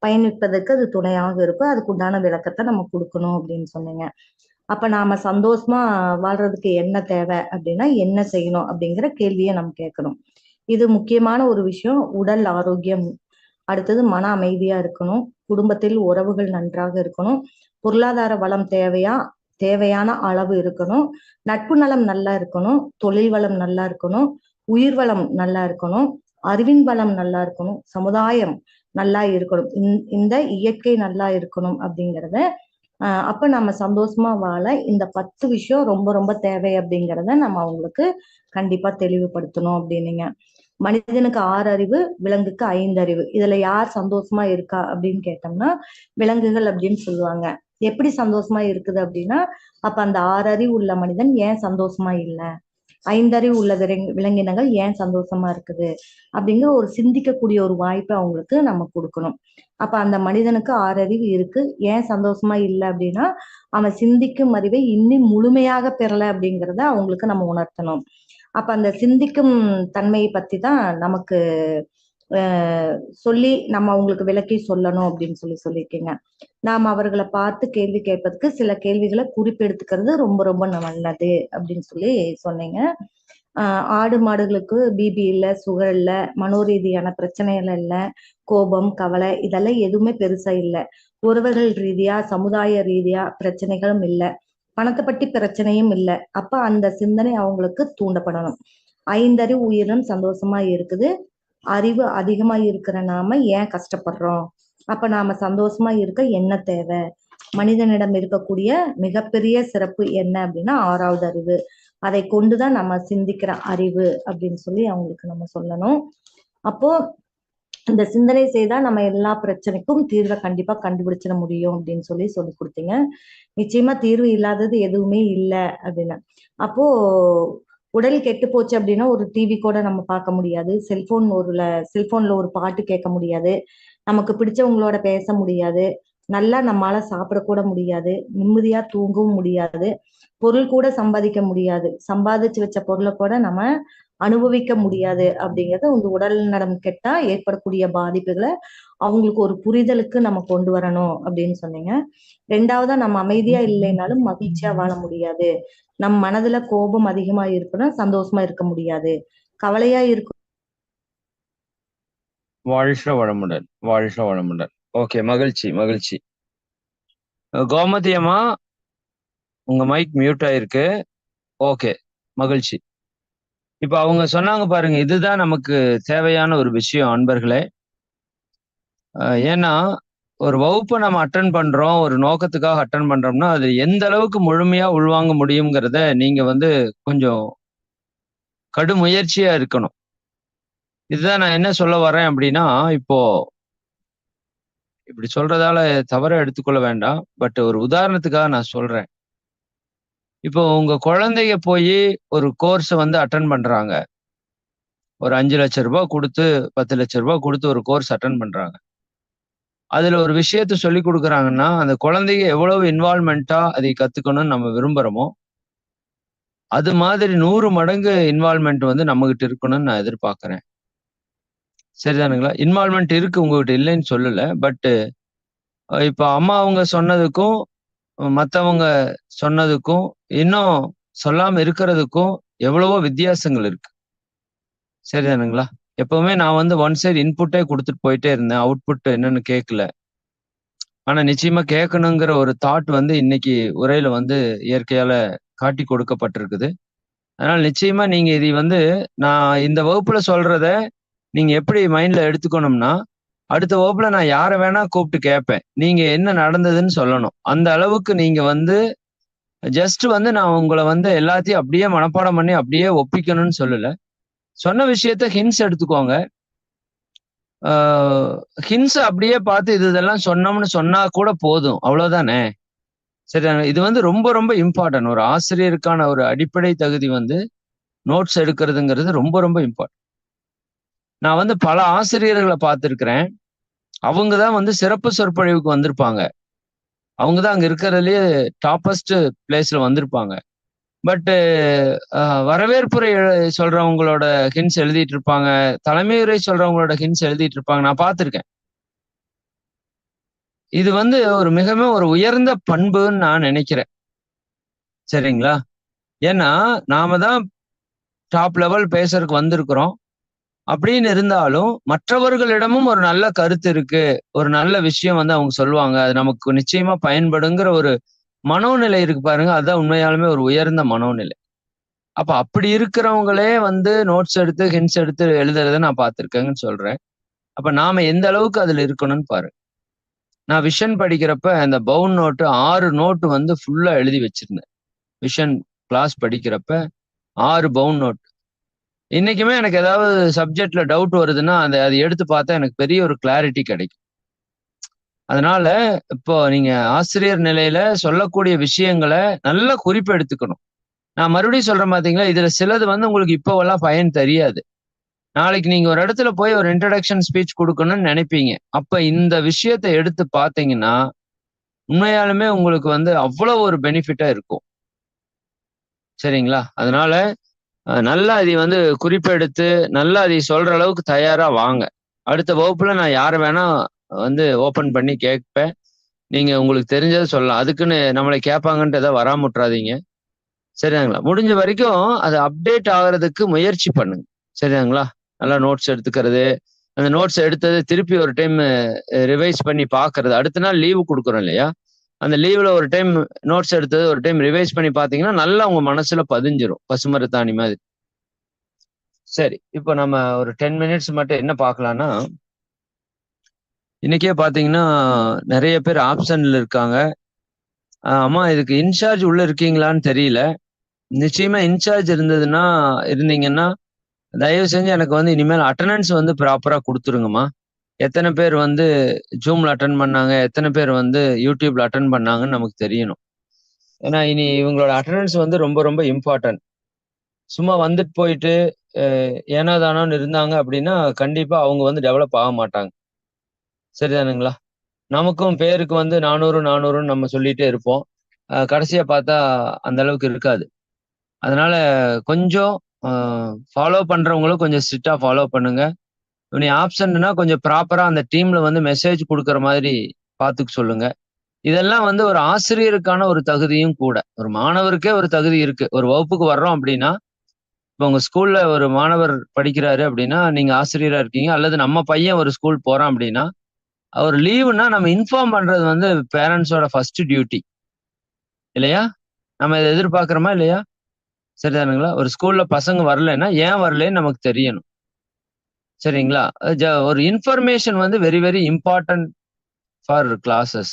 பயணிப்பதற்கு அது துணையாக இருக்கும். அதுக்கு உண்டான விளக்கத்தை நம்ம கொடுக்கணும் அப்படின்னு சொன்னீங்க. அப்ப நாம சந்தோஷமா வாழ்றதுக்கு என்ன தேவை அப்படின்னா என்ன செய்யணும் அப்படிங்கிற கேள்வியை நம்ம கேட்கணும். இது முக்கியமான ஒரு விஷயம். உடல் ஆரோக்கியம், அடுத்தது மன அமைதியா இருக்கணும், குடும்பத்தில் உறவுகள் நன்றாக இருக்கணும், பொருளாதார வளம் தேவையான அளவு இருக்கணும், நட்பு நலம் நல்லா இருக்கணும், தொழில் வளம் நல்லா இருக்கணும், உயிர் வளம் நல்லா இருக்கணும், அறிவின் வளம் நல்லா இருக்கணும், சமுதாயம் நல்லா இருக்கணும், இந்த இயற்கை நல்லா இருக்கணும் அப்படிங்கிறத அப்ப நம்ம சந்தோஷமா வாழ இந்த 10 விஷயம் ரொம்ப ரொம்ப தேவை அப்படிங்கிறத நம்ம அவங்களுக்கு கண்டிப்பா தெளிவுபடுத்தணும் அப்படின்னீங்க. மனிதனுக்கு 6 அறிவு, விலங்குக்கு 5 அறிவு. இதுல யார் சந்தோஷமா இருக்கா அப்படின்னு கேட்டோம்னா விலங்குகள் அப்படின்னு சொல்லுவாங்க. எப்படி சந்தோஷமா இருக்குது அப்படின்னா, அப்ப அந்த 6 அறிவு உள்ள மனிதன் ஏன் சந்தோஷமா இல்லை, 5 அறிவு உள்ள விலங்கினங்கள் ஏன் சந்தோஷமா இருக்குது அப்படிங்கிற ஒரு சிந்திக்கக்கூடிய ஒரு வாய்ப்பை அவங்களுக்கு நம்ம கொடுக்கணும். அப்ப அந்த மனிதனுக்கு 6 அறிவு இருக்கு, ஏன் சந்தோஷமா இல்லை அப்படின்னா அவன் சிந்திக்கும் அறிவை இன்னும் முழுமையாக பெறல அப்படிங்கிறத அவங்களுக்கு நம்ம உணர்த்தணும். அப்ப அந்த சிந்திக்கும் தன்மையை பத்தி தான் நமக்கு சொல்லி நம்ம அவங்களுக்கு விளக்கி சொல்லணும் அப்படின்னு சொல்லியிருக்கீங்க. நாம் அவர்களை பார்த்து கேள்வி கேட்பதற்கு சில கேள்விகளை குறிப்பெடுத்துக்கிறது ரொம்ப ரொம்ப நல்லது அப்படின்னு சொன்னீங்க. ஆடு மாடுகளுக்கு பிபி இல்லை, சுகர் இல்லை, மனோரீதியான பிரச்சனைகள் இல்லை, கோபம் கவலை இதெல்லாம் எதுவுமே பெருசா இல்லை, உறவுகள் ரீதியா சமுதாய ரீதியா பிரச்சனைகளும் இல்லை, பணத்தை பற்றி பிரச்சனையும் இல்லை. அப்ப அந்த சிந்தனை அவங்களுக்கு தூண்டப்படணும். 5 அறிவு உயிரினம் சந்தோஷமா இருக்குது, அறிவு அதிகமா இருக்கிற நாம ஏன் கஷ்டப்படுறோம், அப்ப நாம சந்தோஷமா இருக்க என்ன தேவை, மனிதனிடம் இருக்கக்கூடிய மிகப்பெரிய சிறப்பு என்ன அப்படின்னா 6வது அறிவு, அதை கொண்டுதான் நம்ம சிந்திக்கிற அறிவு அப்படின்னு அவங்களுக்கு நம்ம சொல்லணும். அப்போ இந்த சிந்தனை செய்தா நம்ம எல்லா பிரச்சனைக்கும் தீர்வை கண்டிப்பா கண்டுபிடிச்சிட முடியும் அப்படின்னு சொல்லி கொடுத்தீங்க. நிச்சயமா தீர்வு இல்லாதது எதுவுமே இல்லை அப்படின்னு. அப்போ உடல் கெட்டு போச்சு அப்படின்னா ஒரு டிவி கூட நம்ம பார்க்க முடியாது, செல்போன்ல ஒரு பாட்டு கேட்க முடியாது, நமக்கு பிடிச்சவங்களோட பேச முடியாது, நல்லா நம்மளால சாப்பிடக்கூட முடியாது, நிம்மதியா தூங்கவும் முடியாது, பொருள் கூட சம்பாதிக்க முடியாது, சம்பாதிச்சு வச்ச பொருளை கூட நம்ம அனுபவிக்க முடியாது அப்படிங்கிறது உங்க உடல் நலம் கெட்டா ஏற்படக்கூடிய பாதிப்புகளை அவங்களுக்கு ஒரு புரிதலுக்கு நம்ம கொண்டு வரணும் அப்படின்னு சொன்னீங்க. 2வதா நம்ம அமைதியா இல்லைனாலும் மகிழ்ச்சியா வாழ முடியாது, நம் மனதுல கோபம் அதிகமா இருக்குன்னா சந்தோஷமா இருக்க முடியாது, கவலையா இருக்கும். வாழ்க வளமுடன், வாழ்க வளமுடன். ஓகே, மகிழ்ச்சி மகிழ்ச்சி. கோமதி அம்மா உங்க மைக் மியூட் ஆயிருக்கு. ஓகே, மகிழ்ச்சி. இப்ப அவங்க சொன்னாங்க பாருங்க, இதுதான் நமக்கு தேவையான ஒரு விஷயம் அன்பர்களே. ஏன்னா ஒரு வகுப்பை நம்ம அட்டன் பண்றோம், ஒரு நோக்கத்துக்காக அட்டன் பண்றோம்னா அது எந்த அளவுக்கு முழுமையா உள்வாங்க முடியுங்கிறத நீங்க கொஞ்சம் கடுமுயற்சியா இருக்கணும். இதுதான் நான் என்ன சொல்ல வரேன் அப்படின்னா, இப்போ இப்படி சொல்றதால தவற எடுத்துக்கொள்ள வேண்டாம், பட் ஒரு உதாரணத்துக்காக நான் சொல்றேன். இப்போ உங்க குழந்தைங்க போய் ஒரு கோர்ஸ் அட்டன் பண்றாங்க, ஒரு 5 லட்சம் ரூபாய் கொடுத்து 10 லட்சம் ரூபாய் கொடுத்து ஒரு கோர்ஸ் அட்டன் பண்றாங்க. அதுல ஒரு விஷயத்த சொல்லி கொடுக்குறாங்கன்னா அந்த குழந்தைங்க எவ்வளவு இன்வால்மெண்டா அதை கத்துக்கணும்னு நம்ம விரும்புறோமோ அது மாதிரி 100 மடங்கு இன்வால்மெண்ட் வந்து நம்ம கிட்ட இருக்கணும்னு நான் எதிர்பார்க்கிறேன். சரிதானுங்களா? இன்வால்மெண்ட் இருக்கு, உங்ககிட்ட இல்லைன்னு சொல்லல. பட் இப்ப அம்மா அவங்க சொன்னதுக்கும் மத்தவங்க சொன்னதுக்கும் இன்னும் சொல்லாம இருக்கிறதுக்கும் எவ்வளவோ வித்தியாசங்கள் இருக்கு. சரிதானுங்களா? எப்பவுமே நான் வந்து ஒன் சைடு இன்புட்டே கொடுத்துட்டு போயிட்டே இருந்தேன். அவுட்புட் என்னன்னு கேட்கல. ஆனா நிச்சயமா கேட்கணுங்கிற ஒரு தாட் வந்து இன்னைக்கு உரையில வந்து இயற்கையால காட்டி கொடுக்கப்பட்டிருக்குது. அதனால நிச்சயமா நீங்க இதை வந்து நான் இந்த வகுப்புல சொல்றத நீங்க எப்படி மைண்ட்ல எடுத்துக்கணும்னா, அடுத்த வகுப்புல நான் யார வேணா கூப்பிட்டு கேட்பேன். நீங்க என்ன நடந்ததுன்னு சொல்லணும். அந்த அளவுக்கு நீங்க வந்து ஜஸ்ட் வந்து நான் உங்கள வந்து எல்லாத்தையும் அப்படியே மனப்பாடம் பண்ணி அப்படியே ஒப்பிக்கணும்னு சொல்லல. சொன்ன விஷயத்த ஹிண்ட்ஸ் எடுத்துக்கோங்க. ஹிண்ட்ஸ் அப்படியே பார்த்து இதெல்லாம் சொன்னோம்னு சொன்னா கூட போதும். அவ்வளவுதானே. சரி, இது வந்து ரொம்ப ரொம்ப இம்பார்ட்டன்ட். ஒரு ஆசிரியருக்கான ஒரு அடிப்படை தகுதி வந்து நோட்ஸ் எடுக்கிறதுங்கிறது ரொம்ப ரொம்ப இம்பார்ட்டன்ட். நான் வந்து பல ஆசிரியர்களை பார்த்திருக்கிறேன். அவங்க தான் வந்து சிறப்பு சொற்பொழிவுக்கு வந்திருப்பாங்க. அவங்க தான் அங்க இருக்கிறதுலயே டாப்பஸ்ட் பிளேஸ்ல வந்திருப்பாங்க. பட் வரவேற்புரை சொல்றவங்களோட ஹிண்ட்ஸ் எழுதிட்டு இருப்பாங்க. தலைமையுரை சொல்றவங்களோட ஹிண்ட்ஸ் எழுதிட்டு இருப்பாங்க. நான் பார்த்திருக்கேன். இது வந்து ஒரு மிகவும் ஒரு உயர்ந்த பண்புன்னு நான் நினைக்கிறேன். சரிங்களா? ஏன்னா நாம தான் டாப் லெவல் பேசுறதுக்கு வந்திருக்கிறோம். அப்படின்னு இருந்தாலும் மற்றவர்களிடமும் ஒரு நல்ல கருத்து இருக்கு, ஒரு நல்ல விஷயம் வந்து அவங்க சொல்லுவாங்க, அது நமக்கு நிச்சயமா பயன்படுங்கிற ஒரு மனோநிலை இருக்கு பாருங்க. அதுதான் உண்மையாலுமே ஒரு உயர்ந்த மனோநிலை. அப்ப அப்படி இருக்கிறவங்களே வந்து நோட்ஸ் எடுத்து ஹிண்ட்ஸ் எடுத்து எழுதுறதை நான் பார்த்திருக்கேங்கன்னு சொல்றேன். அப்ப நாம எந்த அளவுக்கு அதுல இருக்கணும்னு பாருங்க. நான் விஷன் படிக்கிறப்ப அந்த பவுன் நோட்டு 6 நோட்டு வந்து ஃபுல்லா எழுதி வச்சிருந்தேன். விஷன் கிளாஸ் படிக்கிறப்ப 6 பவுன் நோட். இன்னைக்குமே எனக்கு ஏதாவது சப்ஜெக்ட்ல டவுட் வருதுன்னா அதை எடுத்து பார்த்தா எனக்கு பெரிய ஒரு கிளாரிட்டி கிடைக்கும். அதனால இப்போ நீங்க ஆசிரியர் நிலையில சொல்லக்கூடிய விஷயங்களை நல்லா குறிப்பு எடுத்துக்கணும். நான் மறுபடியும் சொல்றேன் பாத்தீங்களா, இதுல சிலது வந்து உங்களுக்கு இப்போவெல்லாம் பயன் தெரியாது. நாளைக்கு நீங்க ஒரு இடத்துல போய் ஒரு இன்ட்ரடக்ஷன் ஸ்பீச் கொடுக்கணும்னு நினைப்பீங்க. அப்ப இந்த விஷயத்தை எடுத்து பார்த்தீங்கன்னா உண்மையாலுமே உங்களுக்கு வந்து அவ்வளவு ஒரு பெனிஃபிட்டா இருக்கும். சரிங்களா? அதனால நல்லா அதை வந்து குறிப்பெடுத்து நல்லா அதை சொல்ற அளவுக்கு தயாரா வாங்க. அடுத்த வகுப்புல நான் யாரை வேணா வந்து ஓபன் பண்ணி கேட்பேன். நீங்க உங்களுக்கு தெரிஞ்சதை சொல்லலாம். அதுக்குன்னு நம்மளை கேட்பாங்கன்ட்டு எதாவது வராமுட்றாதீங்க. சரிங்களா? முடிஞ்ச வரைக்கும் அது அப்டேட் ஆகுறதுக்கு முயற்சி பண்ணுங்க. சரிங்களா? நல்லா நோட்ஸ் எடுத்துக்கிறது, அந்த நோட்ஸ் எடுத்தது திருப்பி ஒரு டைம் ரிவைஸ் பண்ணி பார்க்கறது. அடுத்த நாள் லீவு கொடுக்குறோம் இல்லையா? அந்த லீவ்ல ஒரு டைம் நோட்ஸ் எடுத்தது ஒரு டைம் ரிவைஸ் பண்ணி பார்த்தீங்கன்னா நல்லா உங்க மனசுல பதிஞ்சிரும். பசுமரத்தாணி மாதிரி. சரி, இப்போ நம்ம ஒரு 10 மினிட்ஸ் மட்டும் என்ன பார்க்கலாம்னா, இன்னைக்கே பார்த்தீங்கன்னா நிறைய பேர் ஆப்ஷன்ல இருக்காங்க. அம்மா இதுக்கு இன்சார்ஜ் உள்ள இருக்கீங்களான்னு தெரியல. நிச்சயமா இன்சார்ஜ் இருந்தீங்கன்னா தயவு செஞ்சு எனக்கு வந்து இனிமேல் அட்டெண்டன்ஸ் வந்து ப்ராப்பரா கொடுத்துருங்கம்மா. எத்தனை பேர் வந்து ஜூம்ல அட்டன் பண்ணாங்க, எத்தனை பேர் வந்து யூடியூப்ல அட்டன் பண்ணாங்கன்னு நமக்கு தெரியணும். ஏன்னா இனி இவங்களோட அட்டெண்டன்ஸ் வந்து ரொம்ப ரொம்ப இம்பார்ட்டன்ட். சும்மா வந்துட்டு போயிட்டு ஏனோ தானோன்னு இருந்தாங்க அப்படின்னா கண்டிப்பா அவங்க வந்து டெவலப் ஆக மாட்டாங்க. சரிதானுங்களா? நமக்கும் பேருக்கு வந்து 400 நம்ம சொல்லிட்டே இருப்போம். கடைசியா பார்த்தா அந்த அளவுக்கு இருக்காது. அதனால கொஞ்சம் ஃபாலோ பண்றவங்களும் கொஞ்சம் ஸ்ட்ரிக்டா ஃபாலோ பண்ணுங்க. நீ ஆப்ஷன்னா கொஞ்சம் ப்ராப்பரா அந்த டீம்ல வந்து மெசேஜ் கொடுக்குற மாதிரி பார்த்துக்க சொல்லுங்க. இதெல்லாம் வந்து ஒரு ஆசிரியருக்கான ஒரு தகுதியும் கூட. ஒரு மாணவருக்கே ஒரு தகுதி இருக்கு. ஒரு வகுப்புக்கு வர்றோம் அப்படின்னா, இப்போ உங்க ஸ்கூல்ல ஒரு மாணவர் படிக்கிறாரு அப்படின்னா, நீங்க ஆசிரியரா இருக்கீங்க. அல்லது நம்ம பையன் ஒரு ஸ்கூல் போறான் அப்படின்னா, அவர் லீவுன்னா நம்ம இன்ஃபார்ம் பண்றது வந்து பேரண்ட்ஸோட ஃபர்ஸ்ட் டியூட்டி. இல்லையா? நம்ம இதை எதிர்பார்க்கிறோமா இல்லையா? சரிதானுங்களா? ஒரு ஸ்கூல்ல பசங்க வரலைன்னா ஏன் வரலைன்னு நமக்கு தெரியணும். சரிங்களா? ஒரு இன்ஃபர்மேஷன் வந்து very very important for classes.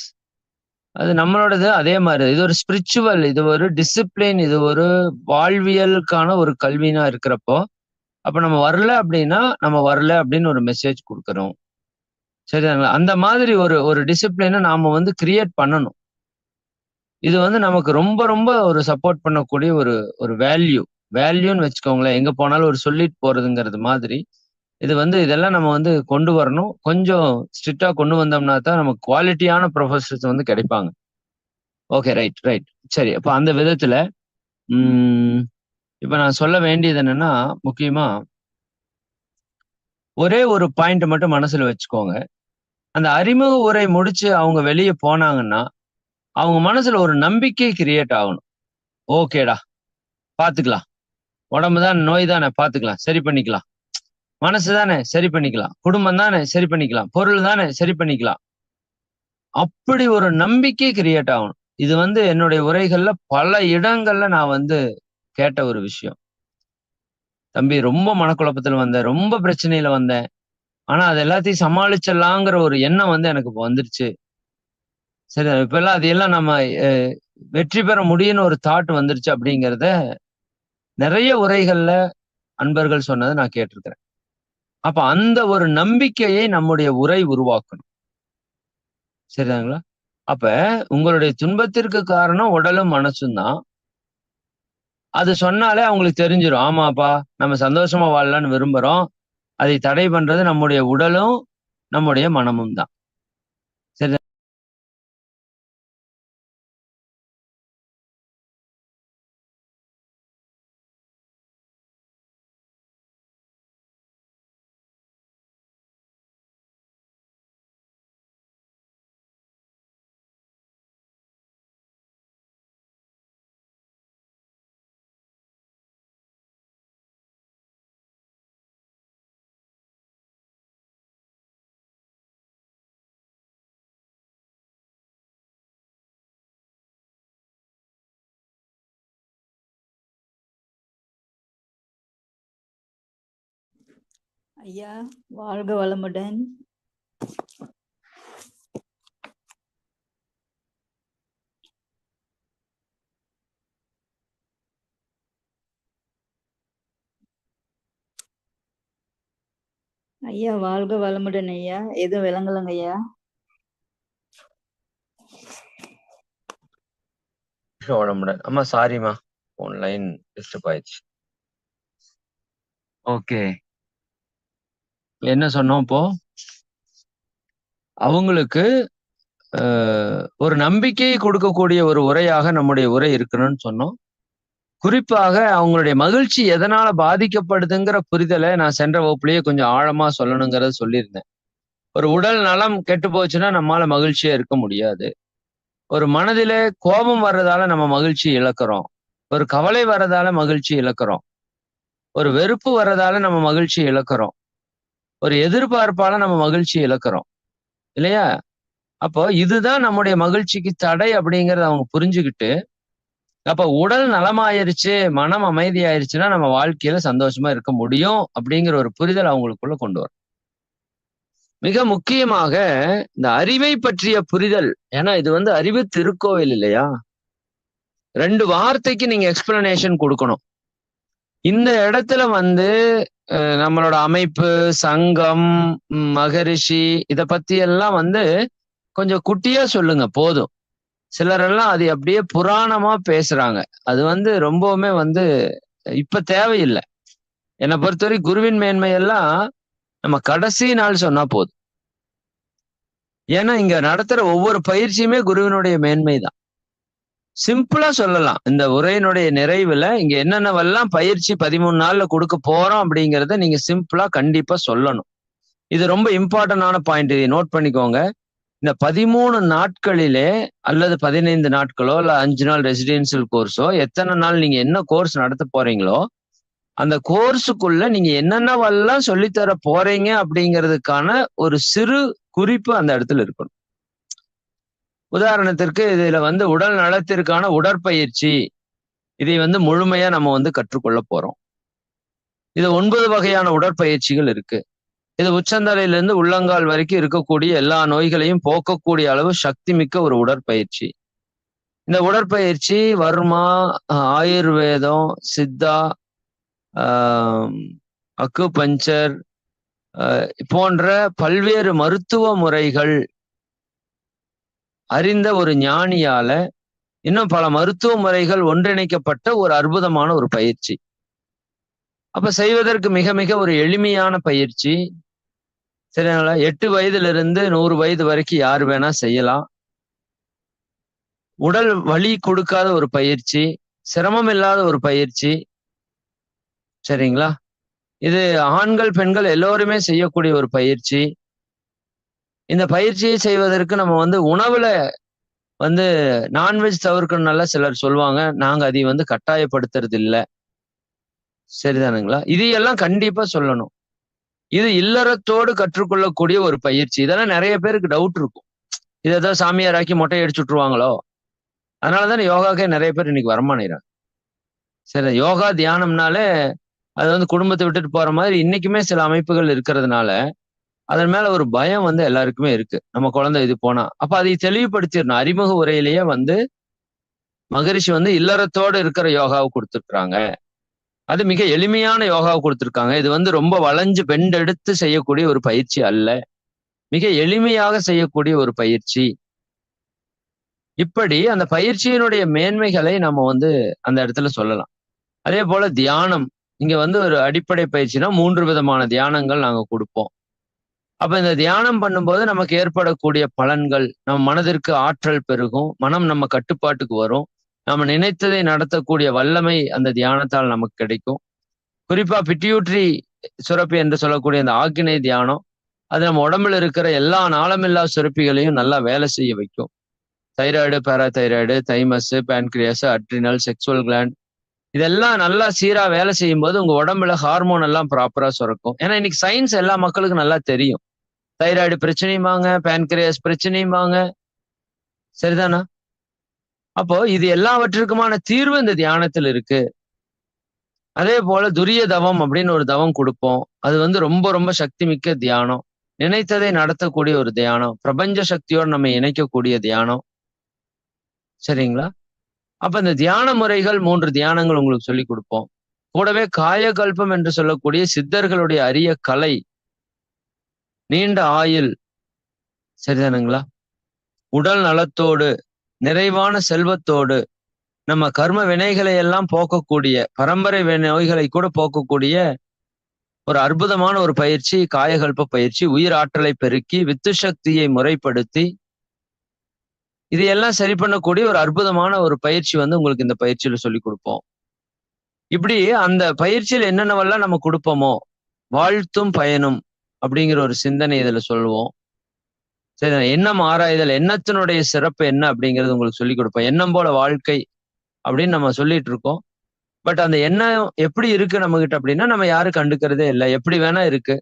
அது நம்மளோடது அதே மாதிரி. இது ஒரு ஸ்பிரிச்சுவல், இது ஒரு டிசிப்ளின், இது ஒரு வாழ்வியலுக்கான ஒரு கல்வினா இருக்கிறப்போ, அப்ப நம்ம வரல அப்படின்னா, நம்ம வரல அப்படின்னு ஒரு மெசேஜ் கொடுக்குறோம். சரிதாங்களா? அந்த மாதிரி ஒரு ஒரு டிசிப்ளினை நாம வந்து கிரியேட் பண்ணணும். இது வந்து நமக்கு ரொம்ப ரொம்ப ஒரு சப்போர்ட் பண்ணக்கூடிய ஒரு ஒரு வேல்யூன்னு வச்சுக்கோங்களேன். எங்க போனாலும் ஒரு சொல்லிட்டு போறதுங்கிறது மாதிரி. இது வந்து இதெல்லாம் நம்ம வந்து கொண்டு வரணும். கொஞ்சம் ஸ்ட்ரிக்ட்டா கொண்டு வந்தோம்னா தான் நமக்கு குவாலிட்டியான ப்ரொஃபசர்ஸ் வந்து கிடைப்பாங்க. ஓகே. ரைட். சரி. அப்ப அந்த விதத்துல, ம் இப்ப நான் சொல்ல வேண்டியது என்னன்னா, முக்கியமா ஒரே ஒரு பாயிண்ட் மட்டும் மனசுல வச்சுக்கோங்க. அந்த அறிமுக உரை முடிச்சு அவங்க வெளிய போனாங்கன்னா, அவங்க மனசுல ஒரு நம்பிக்கை கிரியேட் ஆகணும். ஓகேடா, பாத்துக்கலாம். உடம்பு தானே, நோய் தானே, பாத்துக்கலாம். சரி பண்ணிக்கலாம். மனசு தானே, சரி பண்ணிக்கலாம். குடும்பம் தானே, சரி பண்ணிக்கலாம். பொருள் தானே, சரி பண்ணிக்கலாம். அப்படி ஒரு நம்பிக்கை கிரியேட் ஆகணும். இது என்னுடைய உரைகள்ல பல இடங்கள்ல நான் கேட்ட ஒரு விஷயம். தம்பி, ரொம்ப மனக்குழப்பத்துல வந்தேன். ரொம்ப பிரச்சனையில வந்தேன். ஆனா அது எல்லாத்தையும் சமாளிச்சிடலாங்கிற ஒரு எண்ணம் எனக்கு இப்ப வந்துருச்சு. சரி, இப்பெல்லாம் அதையெல்லாம் நம்ம அ வெற்றி பெற முடியும்னு ஒரு தாட் வந்துருச்சு அப்படிங்கிறத நிறைய உரைகள்ல அன்பர்கள் சொன்னத நான் கேட்டிருக்கிறேன். அப்ப அந்த ஒரு நம்பிக்கையை நம்முடைய உரை உருவாக்கணும். சரிதாங்களா? அப்ப உங்களுடைய துன்பத்திற்கு காரணம் உடலும் மனசும் தான். அது சொன்னாலே அவங்களுக்கு தெரிஞ்சிரும். ஆமாப்பா, நம்ம சந்தோஷமா வாழலாம்னு விரும்புறோம். அதை தடை பண்றது நம்முடைய உடலும், நம்முடைய மனமும் தான். சரி. ஐயா வாழ்க வளமுடன். ஐயா வாழ்க வளமுடன் ஐயா. எதுவும் விளங்கலங்க ஐயா. அம்மா சாரிம்மா, ஆன்லைன் டிஸ்டர்ப் ஆயிடுச்சு. ஓகே, என்ன சொன்னோம் இப்போ? அவங்களுக்கு ஒரு நம்பிக்கையை கொடுக்கக்கூடிய ஒரு உரையாக நம்முடைய உரை இருக்கணும்னு சொன்னோம். குறிப்பாக அவங்களுடைய மகிழ்ச்சி எதனால பாதிக்கப்படுதுங்கிற புரிதலை நான் சென்ற வகுப்புலயே கொஞ்சம் ஆழமா சொல்லணுங்கிறத சொல்லியிருந்தேன். ஒரு உடல் நலம் கெட்டு போச்சுன்னா நம்மால மகிழ்ச்சியா இருக்க முடியாது. ஒரு மனதிலே கோபம் வர்றதால நம்ம மகிழ்ச்சி இழக்கிறோம். ஒரு கவலை வர்றதால மகிழ்ச்சி இழக்கிறோம். ஒரு வெறுப்பு வர்றதால நம்ம மகிழ்ச்சி இழக்கிறோம். ஒரு எதிர்பார்ப்பால நம்ம மகிழ்ச்சி இழக்கிறோம், இல்லையா? அப்போ இதுதான் நம்முடைய மகிழ்ச்சிக்கு தடை அப்படிங்கறத அவங்க புரிஞ்சுக்கிட்டு, அப்ப உடல் நலமாயிருச்சு, மனம் அமைதியாயிருச்சுன்னா நம்ம வாழ்க்கையில சந்தோஷமா இருக்க முடியும் அப்படிங்கிற ஒரு புரிதல் அவங்களுக்குள்ள கொண்டு வரும். மிக முக்கியமாக இந்த அறிவை பற்றிய புரிதல். ஏன்னா இது அறிவு திருக்கோவில் இல்லையா? 2 வார்த்தைக்கு நீங்க எக்ஸ்பிளனேஷன் கொடுக்கணும். இந்த இடத்துல நம்மளோட அமைப்பு, சங்கம், மகரிஷி இத பத்தி எல்லாம் கொஞ்சம் குட்டியா சொல்லுங்க போதும். சிலரெல்லாம் அது அப்படியே புராணமா பேசுறாங்க. அது ரொம்பவுமே இப்ப தேவையில்லை. என்னை பொறுத்தவரை குருவின் மேன்மை எல்லாம் நம்ம கடைசி நாள் சொன்னா போதும். ஏன்னா இங்க நடத்துற ஒவ்வொரு பயிற்சியுமே குருவினுடைய மேன்மை தான். சிம்பிளா சொல்லலாம். இந்த உரையினுடைய நிறைவுல இங்க என்னென்னவெல்லாம் பயிற்சி 13 நாள்ல கொடுக்க போறோம் அப்படிங்கறத நீங்க சிம்பிளா கண்டிப்பா சொல்லணும். இது ரொம்ப இம்பார்ட்டன்டான பாயிண்ட். இதை நோட் பண்ணிக்கோங்க. இந்த 13 நாட்களிலே அல்லது 15 நாட்களோ இல்ல 5 நாள் ரெசிடென்சியல் கோர்ஸோ, எத்தனை நாள் நீங்க என்ன கோர்ஸ் நடத்த போறீங்களோ அந்த கோர்ஸுக்குள்ள நீங்க என்னென்னவெல்லாம் சொல்லித்தர போறீங்க அப்படிங்கிறதுக்கான ஒரு சிறு குறிப்பு அந்த இடத்துல இருக்கணும். உதாரணத்திற்கு இதுல உடல் நலத்திற்கான உடற்பயிற்சி, இதை முழுமையா நம்ம கற்றுக்கொள்ள போறோம். இது 9 வகையான உடற்பயிற்சிகள் இருக்கு. இது உச்சந்தலையிலிருந்து உள்ளங்கால் வரைக்கும் இருக்கக்கூடிய எல்லா நோய்களையும் போக்கக்கூடிய அளவு சக்தி மிக்க ஒரு உடற்பயிற்சி. இந்த உடற்பயிற்சி வர்மா, ஆயுர்வேதம், சித்தா, அக்குபஞ்சர் போன்ற பல்வேறு மருத்துவ முறைகள் அறிந்த ஒரு ஞானியால இன்னும் பல மருத்துவ முறைகள் ஒன்றிணைக்கப்பட்ட ஒரு அற்புதமான ஒரு பயிற்சி. அப்ப செய்வதற்கு மிக மிக ஒரு எளிமையான பயிற்சி. சரிங்களா? 8 வயதிலிருந்து 100 வயது வரைக்கும் யார் வேணா செய்யலாம். உடல் வலி கொடுக்காத ஒரு பயிற்சி, சிரமம் இல்லாத ஒரு பயிற்சி, சரிங்களா? இது ஆண்கள் பெண்கள் எல்லோருமே செய்யக்கூடிய ஒரு பயிற்சி. இந்த பயிற்சியை செய்வதற்கு நம்ம வந்து உணவுல வந்து நான்வெஜ் தவிர்க்கணும்னால சிலர் சொல்லுவாங்க. நாங்க அதை வந்து கட்டாயப்படுத்துறது இல்ல. சரிதானுங்களா? இது எல்லாம் கண்டிப்பா சொல்லணும். இது இல்லறத்தோடு கற்றுக்கொள்ளக்கூடிய ஒரு பயிற்சி. இதெல்லாம் நெறைய பேருக்கு டவுட் இருக்கும். இத ஏதோ சாமியாராக்கி மொட்டை அடிச்சு விட்டுருவாங்களோ? அதனால தானே யோகாக்கே நெறைய பேர் இன்னைக்கு வரமாட்டேங்கிறாங்க. சரி, யோகா தியானம்னாலே அது வந்து குடும்பத்த விட்டுட்டு போற மாதிரி இன்னைக்குமே சில அமைப்புகள் இருக்கிறதுனால, அதன் மேல ஒரு பயம் வந்து எல்லாருக்குமே இருக்கு. நம்ம குழந்தை இது போனா. அப்ப அதை தெளிவுபடுத்திறணும். அறிமுக உரையிலேயே வந்து மகரிஷி வந்து இல்லறத்தோடு இருக்கிற யோகாவ குடுத்திருக்கிறாங்க. அது மிக எளிமையான யோகாவ குடுத்திருக்காங்க. இது வந்து ரொம்ப வளைஞ்சு பெண்டெடுத்து செய்யக்கூடிய ஒரு பயிற்சி அல்ல. மிக எளிமையாக செய்யக்கூடிய ஒரு பயிற்சி. இப்படி அந்த பயிற்சியினுடைய மேன்மைகளை நம்ம வந்து அந்த இடத்துல சொல்லலாம். அதே போல தியானம். இங்க வந்து ஒரு அடிப்படை பயிற்சினா 3 விதமான தியானங்கள் நாங்க குடுப்போம். அப்ப இந்த தியானம் பண்ணும்போது நமக்கு ஏற்படக்கூடிய பலன்கள், நம்ம மனதிற்கு ஆற்றல் பெருகும். மனம் நம்ம கட்டுப்பாட்டுக்கு வரும். நம்ம நினைத்ததை நடத்தக்கூடிய வல்லமை அந்த தியானத்தால் நமக்கு கிடைக்கும். குறிப்பா பிட்யூட்டரி சுரப்பி என்று சொல்லக்கூடிய அந்த ஆக்கினை தியானம், அது நம்ம உடம்புல இருக்கிற எல்லா நாளமில்லா சுரப்பிகளையும் நல்லா வேலை செய்ய வைக்கும். Thyroid, parathyroid, thymus, pancreas, adrenal, sexual gland இதெல்லாம் நல்லா சீரா வேலை செய்யும்போது உங்க உடம்புல ஹார்மோன் எல்லாம் ப்ராப்பரா சுரக்கும். ஏன்னா இன்னைக்கு சயின்ஸ் எல்லா மக்களுக்கும் நல்லா தெரியும். தைராய்டு பிரச்சனையுமாங்க, பான்கிரியாஸ் பிரச்சனையுமாங்க. சரிதானா? அப்போ இது எல்லாவற்றிற்குமான தீர்வு இந்த தியானத்தில் இருக்கு. அதே போல துரிய தவம் அப்படின்னு ஒரு தவம் கொடுப்போம். அது வந்து ரொம்ப ரொம்ப சக்தி மிக்க தியானம். நினைத்ததை நடத்தக்கூடிய ஒரு தியானம். பிரபஞ்ச சக்தியோடு நம்ம இணைக்கக்கூடிய தியானம். சரிங்களா? அப்ப இந்த தியான முறைகள் 3 தியானங்கள் உங்களுக்கு சொல்லிக் கொடுப்போம். கூடவே காயகல்பம் என்று சொல்லக்கூடிய சித்தர்களுடைய அரிய கலை, நீண்ட ஆயுள், சரிதானுங்களா? உடல் நலத்தோடு, நிறைவான செல்வத்தோடு, நம்ம கர்ம வினைகளை எல்லாம் போக்கக்கூடிய, பரம்பரை நோய்களை கூட போக்கக்கூடிய ஒரு அற்புதமான ஒரு பயிற்சி காயகல்ப பயிற்சி. உயிர் ஆற்றலை பெருக்கி, வித்து சக்தியை முறைப்படுத்தி, இதையெல்லாம் சரி பண்ணக்கூடிய ஒரு அற்புதமான ஒரு பயிற்சி வந்து உங்களுக்கு இந்த பயிற்சியில சொல்லிக் கொடுப்போம். இப்படி அந்த பயிற்சியில் என்னென்னவெல்லாம் நம்ம கொடுப்போமோ, வாழ்த்தும் பயனும் அப்படிங்கிற ஒரு சிந்தனை இதுல சொல்லுவோம். சரி, எண்ணம் ஆராய்தல், எண்ணத்தினுடைய சிறப்பு என்ன அப்படிங்கிறது உங்களுக்கு சொல்லிக் கொடுப்போம். எண்ணம் போல வாழ்க்கை அப்படின்னு நம்ம சொல்லிட்டு இருக்கோம். பட் அந்த எண்ணம் எப்படி இருக்கு நம்ம கிட்ட அப்படின்னா நம்ம யாரும் கண்டுக்கிறதே இல்லை. எப்படி வேணா இருக்கு.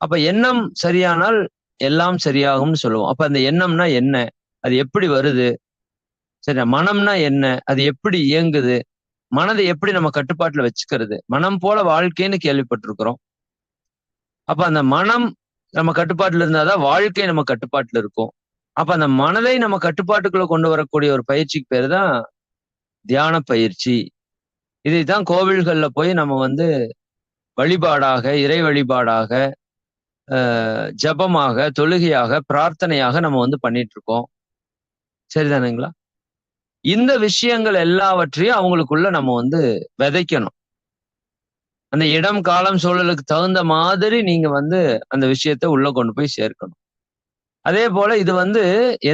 அப்ப எண்ணம் சரியானால் எல்லாம் சரியாகும்னு சொல்லுவோம். அப்ப அந்த எண்ணம்னா என்ன? அது எப்படி வருது? சரி, மனம்னா என்ன? அது எப்படி இயங்குது? மனதை எப்படி நம்ம கட்டுப்பாட்டுல வச்சுக்கிறது? மனம் போல வாழ்க்கைன்னு கேள்விப்பட்டிருக்கிறோம். அப்ப அந்த மனம் நம்ம கட்டுப்பாட்டுல இருந்தாதான் வாழ்க்கை நம்ம கட்டுப்பாட்டுல இருக்கும். அப்ப அந்த மனதை நம்ம கட்டுப்பாட்டுக்குள்ள கொண்டு வரக்கூடிய ஒரு பயிற்சிக்கு பேரு தான் தியான பயிற்சி. இதைத்தான் கோவில்கள்ல போய் நம்ம வந்து வழிபாடாக, இறை வழிபாடாக, ஜபமாக, தொழுகையாக, பிரார்த்தனையாக நம்ம வந்து பண்ணிட்டு இருக்கோம். சரிதானுங்களா? இந்த விஷயங்கள் எல்லாவற்றையும் அவங்களுக்குள்ள நம்ம வந்து விதைக்கணும். அந்த இடம், காலம், சூழலுக்கு தகுந்த மாதிரி நீங்க வந்து அந்த விஷயத்த உள்ள கொண்டு போய் சேர்க்கணும். அதே போல இது வந்து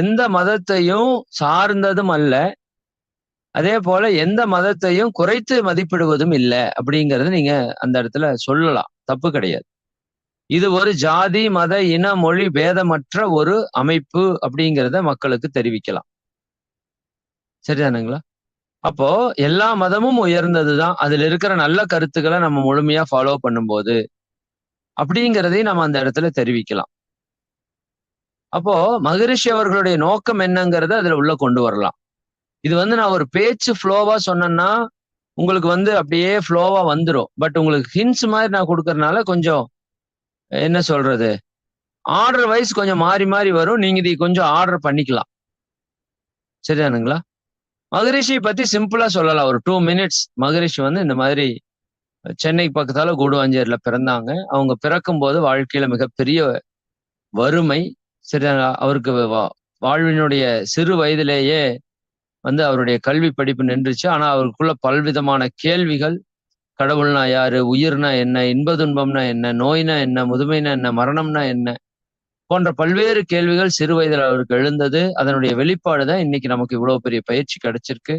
எந்த மதத்தையும் சார்ந்ததும் அல்ல. அதே போல எந்த மதத்தையும் குறைத்து மதிப்பிடுவதும் இல்லை அப்படிங்கறது நீங்க அந்த இடத்துல சொல்லலாம். தப்பு கிடையாது. இது ஒரு ஜாதி, மத, இன, மொழி பேதமற்ற ஒரு அமைப்பு அப்படிங்கிறத மக்களுக்கு தெரிவிக்கலாம். சரிதானுங்களா? அப்போ எல்லா மதமும் உயர்ந்ததுதான். அதுல இருக்கிற நல்ல கருத்துக்களை நம்ம முழுமையா ஃபாலோ பண்ணும்போது அப்படிங்கிறதையும் நம்ம அந்த இடத்துல தெரிவிக்கலாம். அப்போ மகரிஷி அவர்களுடைய நோக்கம் என்னங்கிறத அதுல உள்ள கொண்டு வரலாம். இது வந்து நான் ஒரு பேச்சு ஃப்ளோவா சொன்னேன்னா உங்களுக்கு வந்து அப்படியே ஃப்ளோவா வந்துடும். பட் உங்களுக்கு ஹிண்ட்ஸ் மாதிரி நான் கொடுக்கறதுனால கொஞ்சம் என்ன சொல்றது, ஆர்டர் வைஸ் கொஞ்சம் மாறி மாறி வரும். நீங்க இதை கொஞ்சம் ஆர்டர் பண்ணிக்கலாம். சரிதானுங்களா? மகரிஷி பத்தி சிம்பிளா சொல்லலாம். ஒரு 2 minutes. மகரிஷி வந்து இந்த மாதிரி சென்னைக்கு பக்கத்தால கூடுவாஞ்சேரியில பிறந்தாங்க. அவங்க பிறக்கும் போது வாழ்க்கையில மிகப்பெரிய வறுமை. சரி, அவருக்கு வாழ்வினுடைய சிறு வயதிலேயே வந்து அவருடைய கல்வி படிப்பு நின்றுச்சு. ஆனா அவருக்குள்ள பல்விதமான கேள்விகள். கடவுள்னா யாரு? உயிர்னா என்ன? இன்ப துன்பம்னா என்ன? நோய்னா என்ன? முதுமைனா என்ன? மரணம்னா என்ன? போன்ற பல்வேறு கேள்விகள் சிறு வயதில் அவருக்கு எழுந்தது. அதனுடைய வெளிப்பாடுதான் இன்னைக்கு நமக்கு இவ்வளவு பெரிய பயிற்சி கிடைச்சிருக்கு.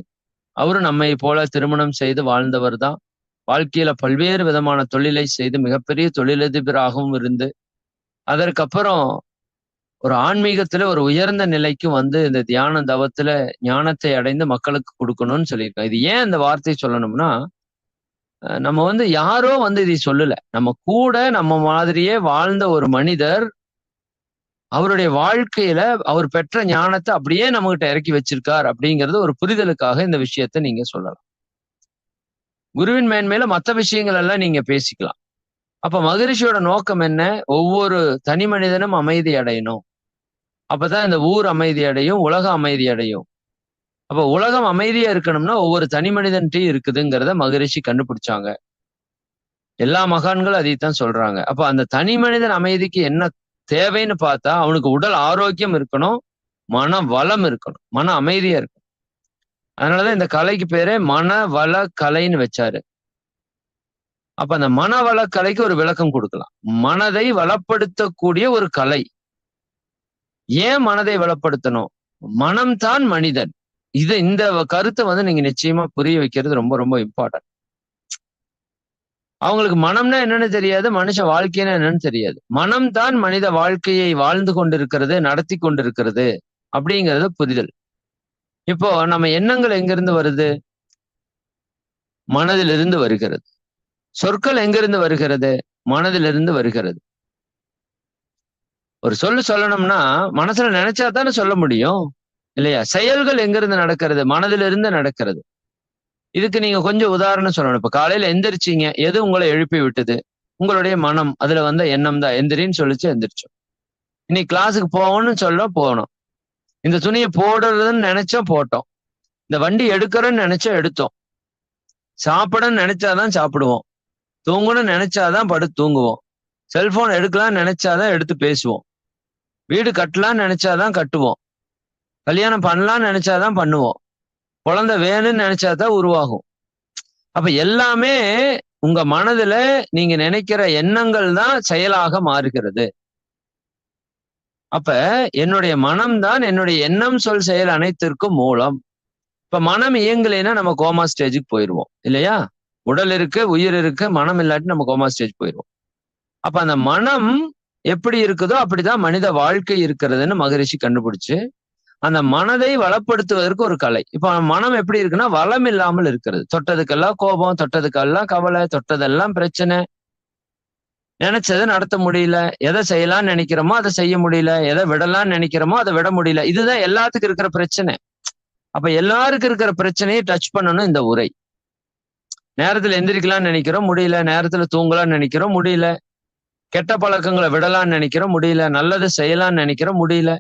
அவரும் நம்மை போல திருமணம் செய்து வாழ்ந்தவர் தான். வாழ்க்கையில பல்வேறு விதமான தொழிலை செய்து மிகப்பெரிய தொழிலதிபராகவும் இருந்து அதற்கப்புறம் ஒரு ஆன்மீகத்துல ஒரு உயர்ந்த நிலைக்கு வந்து இந்த தியான தவத்துல ஞானத்தை அடைந்து மக்களுக்கு கொடுக்கணும்னு சொல்லியிருக்கோம். இது ஏன் இந்த வார்த்தை சொல்லணும்னா, நம்ம வந்து யாரோ வந்து இதை சொல்லல. நம்ம கூட நம்ம மாதிரியே வாழ்ந்த ஒரு மனிதர் அவருடைய வாழ்க்கையில அவர் பெற்ற ஞானத்தை அப்படியே நம்மகிட்ட இறக்கி வச்சிருக்கார் அப்படிங்கிறது ஒரு புரிதலுக்காக இந்த விஷயத்த நீங்க சொல்லலாம். குருவின் மேன்மையில மற்ற விஷயங்கள் எல்லாம் நீங்க பேசிக்கலாம். அப்ப மகரிஷியோட நோக்கம் என்ன? ஒவ்வொரு தனி மனிதனும் அமைதி அடையணும். அப்பதான் இந்த ஊர் அமைதி அடையும், உலகம் அமைதி அடையும். அப்ப உலகம் அமைதியா இருக்கணும்னா ஒவ்வொரு தனி மனிதன்ட்டையும் இருக்குதுங்கிறத மகரிஷி கண்டுபிடிச்சாங்க. எல்லா மகான்களும் அதைத்தான் சொல்றாங்க. அப்ப அந்த தனி மனிதன் அமைதிக்கு என்ன தேவைன்னு பார்த்தா அவனுக்கு உடல் ஆரோக்கியம் இருக்கணும், மன வளம் இருக்கணும், மன அமைதியா இருக்கணும். அதனாலதான் இந்த கலைக்கு பேரே மன வள கலைன்னு வச்சாரு. அப்ப அந்த மன வள கலைக்கு ஒரு விளக்கம் கொடுக்கலாம். மனதை வளப்படுத்தக்கூடிய ஒரு கலை. ஏன் மனதை வளப்படுத்தணும்? மனம்தான் மனிதன். இந்த கருத்தை வந்து நீங்க நிச்சயமா புரிய வைக்கிறது ரொம்ப ரொம்ப இம்பார்ட்டன்ட். அவங்களுக்கு மனம்னா என்னன்னு தெரியாது, மனுஷ வாழ்க்கைன்னா என்னன்னு தெரியாது. மனம் தான் மனித வாழ்க்கையை வாழ்ந்து கொண்டிருக்கிறது, நடத்தி கொண்டிருக்கிறது அப்படிங்கிறது புரிதல். இப்போ நம்ம எண்ணங்கள் எங்கிருந்து வருது? மனதிலிருந்து வருகிறது. சொற்கள் எங்கிருந்து வருகிறது? மனதிலிருந்து வருகிறது. ஒரு சொல்லணும்னா மனசுல நினைச்சா தானே சொல்ல முடியும் இல்லையா? செயல்கள் எங்கிருந்து நடக்கிறது? மனதிலிருந்து நடக்கிறது. இதுக்கு நீங்க கொஞ்சம் உதாரணம் சொல்லணும். இப்ப காலையில எந்திரிச்சீங்க, எது உங்களை எழுப்பி விட்டது? உங்களுடைய மனம். அதுல வந்த எண்ணம் தான். எந்திரின்னு சொல்லிச்சு, எந்திரிச்சோம். இன்னைக்கு கிளாஸுக்கு போகணும்னு சொல்ல போனோம். இந்த துணியை போடுறதுன்னு நினைச்சோம், போட்டோம். இந்த வண்டி எடுக்கிறோன்னு நினைச்சா எடுத்தோம். சாப்பிடணும்னு நினைச்சாதான் சாப்பிடுவோம். தூங்கணும்னு நினைச்சாதான் படுத்து தூங்குவோம். செல்போன் எடுக்கலாம்னு நினைச்சாதான் எடுத்து பேசுவோம். வீடு கட்டலாம்னு நினைச்சாதான் கட்டுவோம். கல்யாணம் பண்ணலாம்னு நினைச்சாதான் பண்ணுவோம். குழந்தை வேணும்னு நினைச்சாதான் உருவாகும். அப்ப எல்லாமே உங்க மனதுல நீங்க நினைக்கிற எண்ணங்கள் தான் செயலாக மாறுகிறது. அப்ப என்னுடைய மனம்தான் என்னுடைய எண்ணம் சொல் செயல் அனைத்திற்கும் மூலம். இப்ப மனம் இயங்கலைன்னா நம்ம கோமா ஸ்டேஜுக்கு போயிடுவோம் இல்லையா? உடல் இருக்கு, உயிர் இருக்கு, மனம் இல்லாட்டி நம்ம கோமா ஸ்டேஜ் போயிடுவோம். அப்ப அந்த மனம் எப்படி இருக்குதோ அப்படிதான் மனித வாழ்க்கை இருக்கிறதுன்னு மகரிஷி கண்டுபிடிச்சு அந்த மனதை வளப்படுத்துவதற்கு ஒரு கலை. இப்ப மனம் எப்படி இருக்குன்னா வளம் இல்லாமல் இருக்கிறது. தொட்டதுக்கெல்லாம் கோபம், தொட்டதுக்கெல்லாம் கவலை, தொட்டதெல்லாம் பிரச்சனை, நினைச்சதை நடத்த முடியல, எதை செய்யலாம்னு நினைக்கிறோமோ அதை செய்ய முடியல, எதை விடலாம்னு நினைக்கிறோமோ அதை விட முடியல. இதுதான் எல்லாத்துக்கும் இருக்கிற பிரச்சனை. அப்ப எல்லாருக்கும் இருக்கிற பிரச்சனையை டச் பண்ணணும் இந்த உரை. நேரத்துல எந்திரிக்கலாம்னு நினைக்கிறோம், முடியல. நேரத்துல தூங்கலாம்னு நினைக்கிறோம், முடியல. கெட்ட பழக்கங்களை விடலாம்னு நினைக்கிறோம், முடியல. நல்லது செய்யலாம்னு நினைக்கிறோம், முடியல.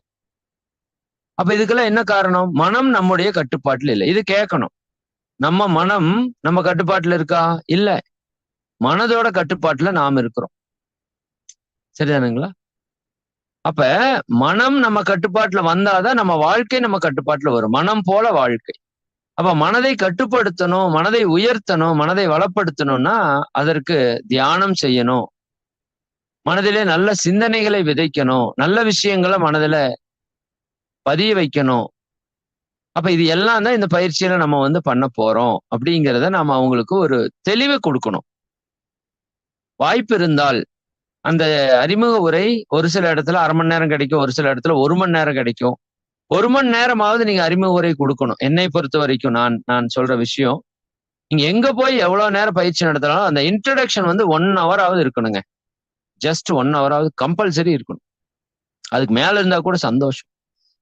அப்ப இதுக்கெல்லாம் என்ன காரணம்? மனம் நம்முடைய கட்டுப்பாட்டுல இல்லை. இது கேட்கணும். நம்ம மனம் நம்ம கட்டுப்பாட்டுல இருக்கா? இல்ல. மனதோட கட்டுப்பாட்டுல நாம் இருக்கிறோம். சரிதானுங்களா? அப்ப மனம் நம்ம கட்டுப்பாட்டுல வந்தாதான் நம்ம வாழ்க்கை நம்ம கட்டுப்பாட்டுல வரும். மனம் போல வாழ்க்கை. அப்ப மனதை கட்டுப்படுத்தணும், மனதை உயர்த்தணும், மனதை வளப்படுத்தணும்னா அதற்கு தியானம் செய்யணும். மனதிலே நல்ல சிந்தனைகளை விதைக்கணும், நல்ல விஷயங்களை மனதில பதிய வைக்கணும். அப்ப இது எல்லாம் தான் இந்த பயிற்சியில நம்ம வந்து பண்ண போறோம் அப்படிங்கிறத நாம அவங்களுக்கு ஒரு தெளிவு கொடுக்கணும். வாய்ப்பு இருந்தால் அந்த அறிமுக உரை ஒரு சில இடத்துல 1/2 மணி நேரம் கிடைக்கும், ஒரு சில இடத்துல 1 மணி நேரம் கிடைக்கும். 1 மணி நேரமாவது நீங்க அறிமுக உரை கொடுக்கணும். என்னை பொறுத்த வரைக்கும் நான் சொல்ற விஷயம், நீங்க எங்க போய் எவ்வளவு நேரம் பயிற்சி நடத்தினாலும் அந்த இன்ட்ரடக்ஷன் வந்து 1 hour ஆவது இருக்கணுங்க. ஜஸ்ட் 1 hour ஆவது கம்பல்சரி இருக்கணும். அதுக்கு மேல இருந்தா கூட சந்தோஷம்.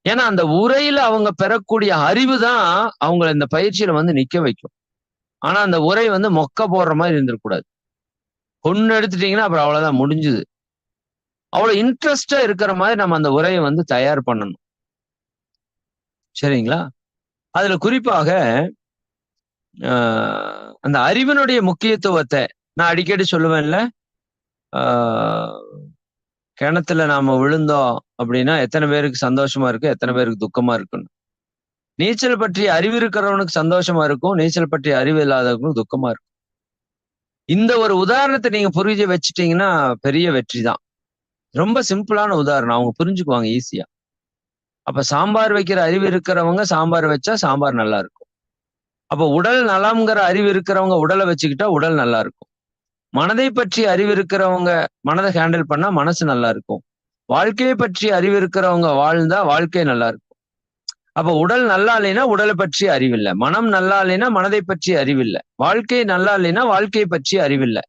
ஏன்னா அந்த உரையில அவங்க பெறக்கூடிய அறிவு தான் அவங்களை இந்த பயிற்சியில வந்து நிக்க வைக்கும். ஆனா அந்த உரை வந்து மொக்க போடுற மாதிரி இருந்திருக்கூடாது. ஒண்ணு எடுத்துட்டீங்கன்னா அப்புறம் அவ்வளவுதான், முடிஞ்சுது. அவ்வளவு இன்ட்ரெஸ்டா இருக்கிற மாதிரி நம்ம அந்த உரையை வந்து தயார் பண்ணணும். சரிங்களா? அதுல குறிப்பாக அந்த அறிவினுடைய முக்கியத்துவத்தை நான் அடிக்கடி சொல்லுவேன்ல. கிணத்துல நாம விழுந்தோம் அப்படின்னா எத்தனை பேருக்கு சந்தோஷமா இருக்கு, எத்தனை பேருக்கு துக்கமா இருக்குன்னு. நீச்சல் பற்றிய அறிவு இருக்கிறவனுக்கு சந்தோஷமா இருக்கும், நீச்சல் பற்றிய அறிவு இல்லாதவனுக்கு துக்கமா இருக்கும். இந்த ஒரு உதாரணத்தை நீங்க புரிஞ்சு வச்சுட்டீங்கன்னா பெரிய வெற்றி தான். ரொம்ப சிம்பிளான உதாரணம், அவங்க புரிஞ்சுக்குவாங்க ஈஸியா. அப்ப சாம்பார் வைக்கிற அறிவு இருக்கிறவங்க சாம்பார் வச்சா சாம்பார் நல்லா இருக்கும். அப்ப உடல் நலம்ங்கிற அறிவு இருக்கிறவங்க உடலை வச்சுக்கிட்டா உடல் நல்லா இருக்கும். மனதை பற்றி அறிவு இருக்கிறவங்க மனதை ஹேண்டில் பண்ணா மனசு நல்லா இருக்கும். வாழ்க்கையை பற்றி அறிவு இருக்கிறவங்க வாழ்ந்தா வாழ்க்கை நல்லா இருக்கும். அப்ப உடல் நல்லா இல்லைன்னா உடலை பற்றி அறிவில்லை, மனம் நல்லா இல்லைன்னா மனதை பற்றி அறிவில்லை, வாழ்க்கை நல்லா இல்லைன்னா வாழ்க்கையை பற்றி அறிவில்லை.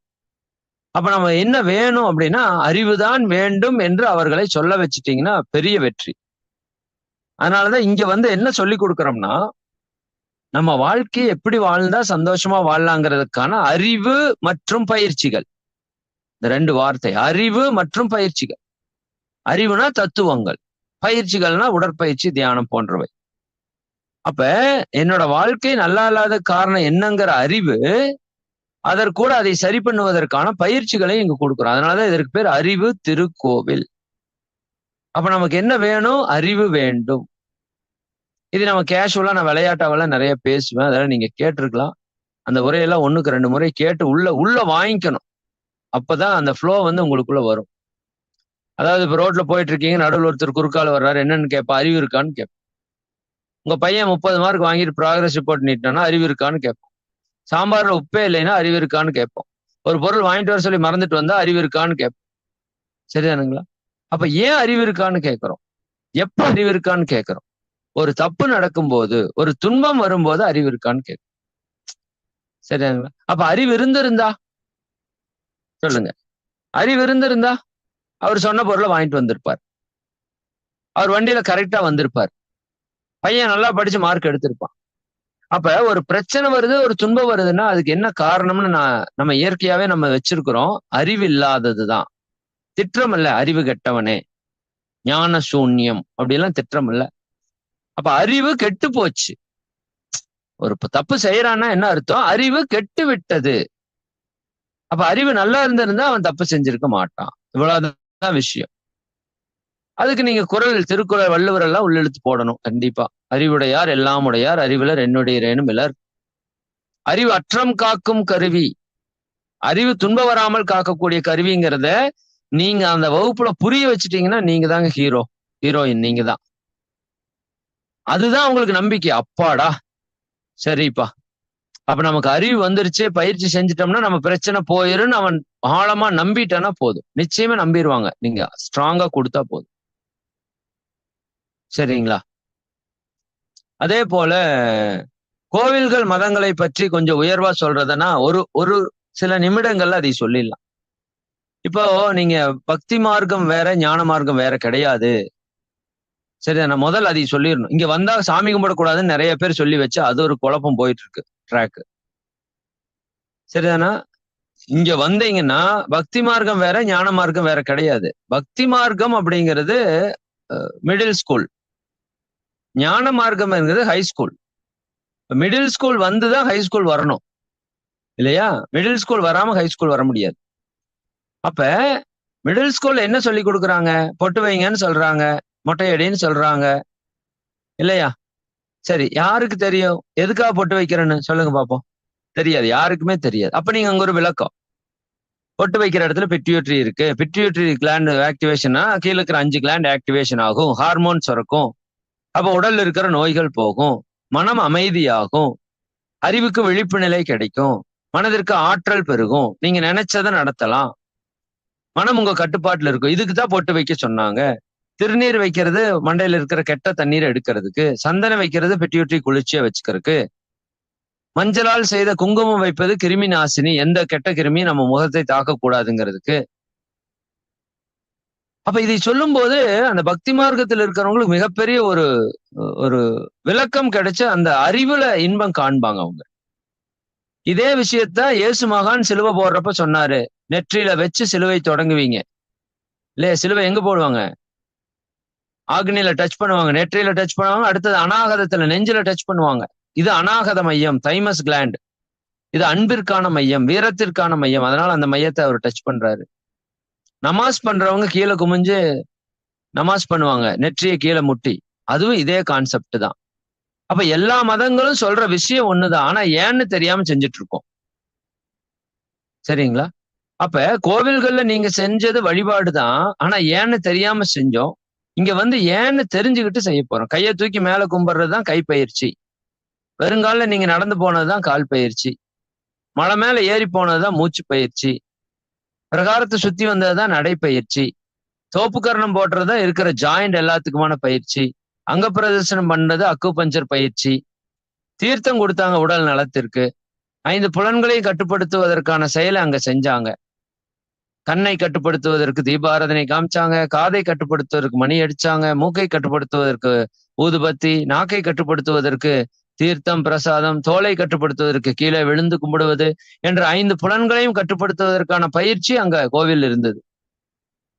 அப்ப நம்ம என்ன வேணும் அப்படின்னா அறிவுதான் வேண்டும் என்று அவர்களை சொல்ல வச்சுட்டீங்கன்னா பெரிய வெற்றி. அதனாலதான் இங்க வந்து என்ன சொல்லி கொடுக்குறோம்னா, நம்ம வாழ்க்கையை எப்படி வாழ்ந்தா சந்தோஷமா வாழலாங்கிறதுக்கான அறிவு மற்றும் பயிற்சிகள். இந்த 2 வார்த்தை, அறிவு மற்றும் பயிற்சிகள். அறிவுனா தத்துவங்கள், பயிற்சிகள்னா உடற்பயிற்சி, தியானம் போன்றவை. அப்ப என்னோட வாழ்க்கை நல்லா இல்லாத காரணம் என்னங்கிற அறிவு, அதற்கூட அதை சரி பண்ணுவதற்கான பயிற்சிகளை இங்க கொடுக்குறோம். அதனாலதான் இதற்கு பேர் அறிவு திருக்கோவில். அப்ப நமக்கு என்ன வேணும்? அறிவு வேண்டும். இது நம்ம கேஷுவலா நான் விளையாட்டாவெல்லாம் நிறைய பேசுவேன், அதெல்லாம் நீங்க கேட்டிருக்கலாம். அந்த உரையெல்லாம் 1க்கு 2 முறை கேட்டு உள்ள வாங்கிக்கணும். அப்பதான் அந்த ஃப்ளோ வந்து உங்களுக்குள்ள வரும். அதாவது இப்ப ரோட்ல போயிட்டு இருக்கீங்க, நடுவில் ஒருத்தர் குறுக்கால வர்றாரு, என்னன்னு கேட்பா, அறிவு இருக்கான்னு கேட்போம். உங்க பையன் 30 மார்க் வாங்கிட்டு ப்ராக்ரஸ் ரிப்போர்ட் நீட்டானா அறிவு இருக்கான்னு கேட்போம். சாம்பார்ல உப்பே இல்லைன்னா அறிவு இருக்கான்னு கேட்போம். ஒரு பொருள் வாங்கிட்டு வர சொல்லி மறந்துட்டு வந்தா அறிவு இருக்கான்னு கேட்போம். சரிதானுங்களா? அப்ப ஏன் அறிவு இருக்கான்னு கேட்கிறோம்? எப்ப அறிவு இருக்கான்னு கேட்கிறோம்? ஒரு தப்பு நடக்கும்போது, ஒரு துன்பம் வரும்போது அறிவு இருக்கான்னு கேட்கும். சரியாங்களா? அப்ப அறிவு இருந்திருந்தா சொல்லுங்க, அறிவு இருந்திருந்தா அவர் சொன்ன பொருளை வாங்கிட்டு வந்திருப்பார், அவர் வண்டியில கரெக்டா வந்திருப்பார், பையன் நல்லா படிச்சு மார்க் எடுத்திருப்பான். அப்ப ஒரு பிரச்சனை வருது, ஒரு துன்பம் வருதுன்னா அதுக்கு என்ன காரணம்னு நம்ம இயற்கையாவே நம்ம வச்சிருக்கிறோம், அறிவு இல்லாததுதான். திட்டம் இல்ல, அறிவு கெட்டவனே, ஞான சூன்யம் அப்படிலாம் திட்டம் இல்ல. அப்ப அறிவு கெட்டு போச்சு. ஒரு தப்பு செய்யறான்னா என்ன அர்த்தம்? அறிவு கெட்டு விட்டது. அப்ப அறிவு நல்லா இருந்திருந்தா அவன் தப்பு செஞ்சிருக்க மாட்டான். இவ்வளவுதான் விஷயம். அதுக்கு நீங்க திருக்குறள், வள்ளுவர் எல்லாம் உள்ளெழுத்து போடணும் கண்டிப்பா. அறிவுடையார் எல்லாம் உடையார், அறிவுலர் என்னுடையரேனும் இலர். அறிவு அற்றம் காக்கும் கருவி. அறிவு துன்ப வராமல் காக்கக்கூடிய கருவிங்கிறத நீங்க அந்த வகுப்புல புரிய வச்சுட்டீங்கன்னா நீங்க தாங்க ஹீரோயின் நீங்க தான். அதுதான் உங்களுக்கு நம்பிக்கை. அப்பாடா சரிப்பா, அப்ப நமக்கு அறிவு வந்துருச்சு, பயிற்சி செஞ்சுட்டோம்னா நம்ம பிரச்சனை போயிருன்னு அவன் ஆழமா நம்பிட்டானா போதும். நிச்சயமா நம்பிடுவாங்க, நீங்க ஸ்ட்ராங்கா கொடுத்தா போதும். சரிங்களா? அதே போல கோவில்கள் மதங்களை பற்றி கொஞ்சம் உயர்வா சொல்றதுன்னா ஒரு சில நிமிடங்கள்ல அதை சொல்லிடலாம். இப்போ நீங்க பக்தி மார்க்கம் வேற, ஞான மார்க்கம் வேற கிடையாது. சரி, நான் முதல்ல அதை சொல்லிடணும். இங்க வந்தா சாமி கும்பிடக்கூடாதுன்னு நிறைய பேர் சொல்லி வச்சு அது ஒரு குழப்பம் போயிட்டு இருக்கு ட்ராக். சரிதானா? இங்க வந்தீங்கன்னா பக்தி மார்க்கம் வேற, ஞான மார்க்கம் வேற கிடையாது. பக்தி மார்க்கம் அப்படிங்கிறது மிடில் ஸ்கூல், ஞான மார்க்கம்ங்கிறது ஹை ஸ்கூல். மிடில் ஸ்கூல் வந்துதான் ஹை ஸ்கூல் வரணும் இல்லையா? மிடில் ஸ்கூல் வராம ஹை ஸ்கூல் வர முடியாது. அப்ப மிடில் ஸ்கூல்ல என்ன சொல்லி கொடுக்குறாங்க? பொட்டு வைங்கன்னு சொல்றாங்க, மொட்டையடின்னு சொல்றாங்க இல்லையா? சரி, யாருக்கு தெரியும் எதுக்காக பொட்டு வைக்கிறேன்னு? சொல்லுங்க பாப்போம். தெரியாது, யாருக்குமே தெரியாது. அப்ப நீங்க அங்க ஒரு விளக்கம், பொட்டு வைக்கிற இடத்துல பிட்யூட்டரி இருக்கு, பிட்யூட்டரி கிளாண்ட் ஆக்டிவேஷனா கீழே இருக்கிற 5 கிளாண்ட் ஆக்டிவேஷன் ஆகும், ஹார்மோன் சுரக்கும், அப்ப உடல்ல இருக்கிற நோய்கள் போகும், மனம் அமைதியாகும், அறிவுக்கு விழிப்பு நிலை கிடைக்கும், மனதிற்கு ஆற்றல் பெருகும், நீங்க நினைச்சதை நடத்தலாம், மனம் உங்க கட்டுப்பாட்டுல இருக்கும். இதுக்குதான் பொட்டு வைக்க சொன்னாங்க. திருநீர் வைக்கிறது மண்டையில இருக்கிற கெட்ட தண்ணீரை எடுக்கிறதுக்கு, சந்தனம் வைக்கிறது பிட்யூட்டரி குளிர்ச்சியா வச்சுக்கிறதுக்கு, மஞ்சளால் செய்த குங்குமம் வைப்பது கிருமி நாசினி, எந்த கெட்ட கிருமியும் நம்ம முகத்தை தாக்கக்கூடாதுங்கிறதுக்கு. அப்ப இதை சொல்லும் போது அந்த பக்தி மார்க்கத்தில் இருக்கிறவங்களுக்கு மிகப்பெரிய ஒரு விளக்கம் கிடைச்ச அந்த அறிவுல இன்பம் காண்பாங்க அவங்க. இதே விஷயத்த இயேசு மகான் சிலுவை போடுறப்ப சொன்னாரு, நெற்றியில வச்சு சிலுவை தொடங்குவீங்க இல்லையா? சிலுவை எங்க போடுவாங்க? ஆக்னியில டச் பண்ணுவாங்க, நெற்றியில டச் பண்ணுவாங்க, அடுத்தது அநாகதத்துல நெஞ்சில டச் பண்ணுவாங்க. இது அநாகத மையம், தைமஸ் கிளாண்ட். இது அன்பிற்கான மையம், வீரத்திற்கான மையம். அதனால அந்த மையத்தை அவர் டச் பண்றாரு. நமாஸ் பண்றவங்க கீழே குமிஞ்சு நமாஸ் பண்ணுவாங்க, நெற்றியை கீழே முட்டி. அதுவும் இதே கான்செப்ட் தான். அப்ப எல்லா மதங்களும் சொல்ற விஷயம் ஒண்ணுதான், ஆனா ஏன்னு தெரியாம செஞ்சுட்டு இருக்கோம். சரிங்களா? அப்ப கோவில்கள்ல நீங்க செஞ்சது வழிபாடுதான், ஆனா ஏன்னு தெரியாம செஞ்சோம். இங்க வந்து ஏன்னு தெரிஞ்சுக்கிட்டு செய்ய போறோம். கையை தூக்கி மேல கும்பிடுறதுதான் கைப்பயிற்சி. வெறுங்கால நீங்க நடந்து போனதுதான் கால் பயிற்சி, மலை மேல ஏறி போனதுதான் மூச்சு பயிற்சி, பிரகாரத்தை சுத்தி வந்ததுதான் நடைப்பயிற்சி, தோப்பு கரணம் போடுறதுதான் இருக்கிற ஜாயிண்ட் எல்லாத்துக்குமான பயிற்சி, அங்க பிரதர்சனம் பண்ணது அக்கு பஞ்சர் பயிற்சி, தீர்த்தம் கொடுத்தாங்க உடல் நலத்திற்கு, 5 புலன்களையும் கட்டுப்படுத்துவதற்கான செயலை அங்க செஞ்சாங்க. கண்ணை கட்டுப்படுத்துவதற்கு தீபாராதனை காமிச்சாங்க, காதை கட்டுப்படுத்துவதற்கு மணி அடிச்சாங்க, மூக்கை கட்டுப்படுத்துவதற்கு ஊதுபத்தி, நாக்கை கட்டுப்படுத்துவதற்கு தீர்த்தம் பிரசாதம், தோலை கட்டுப்படுத்துவதற்கு கீழே விழுந்து கும்பிடுவது என்ற 5 புலன்களையும் கட்டுப்படுத்துவதற்கான பயிற்சி அங்க கோவில் இருந்தது.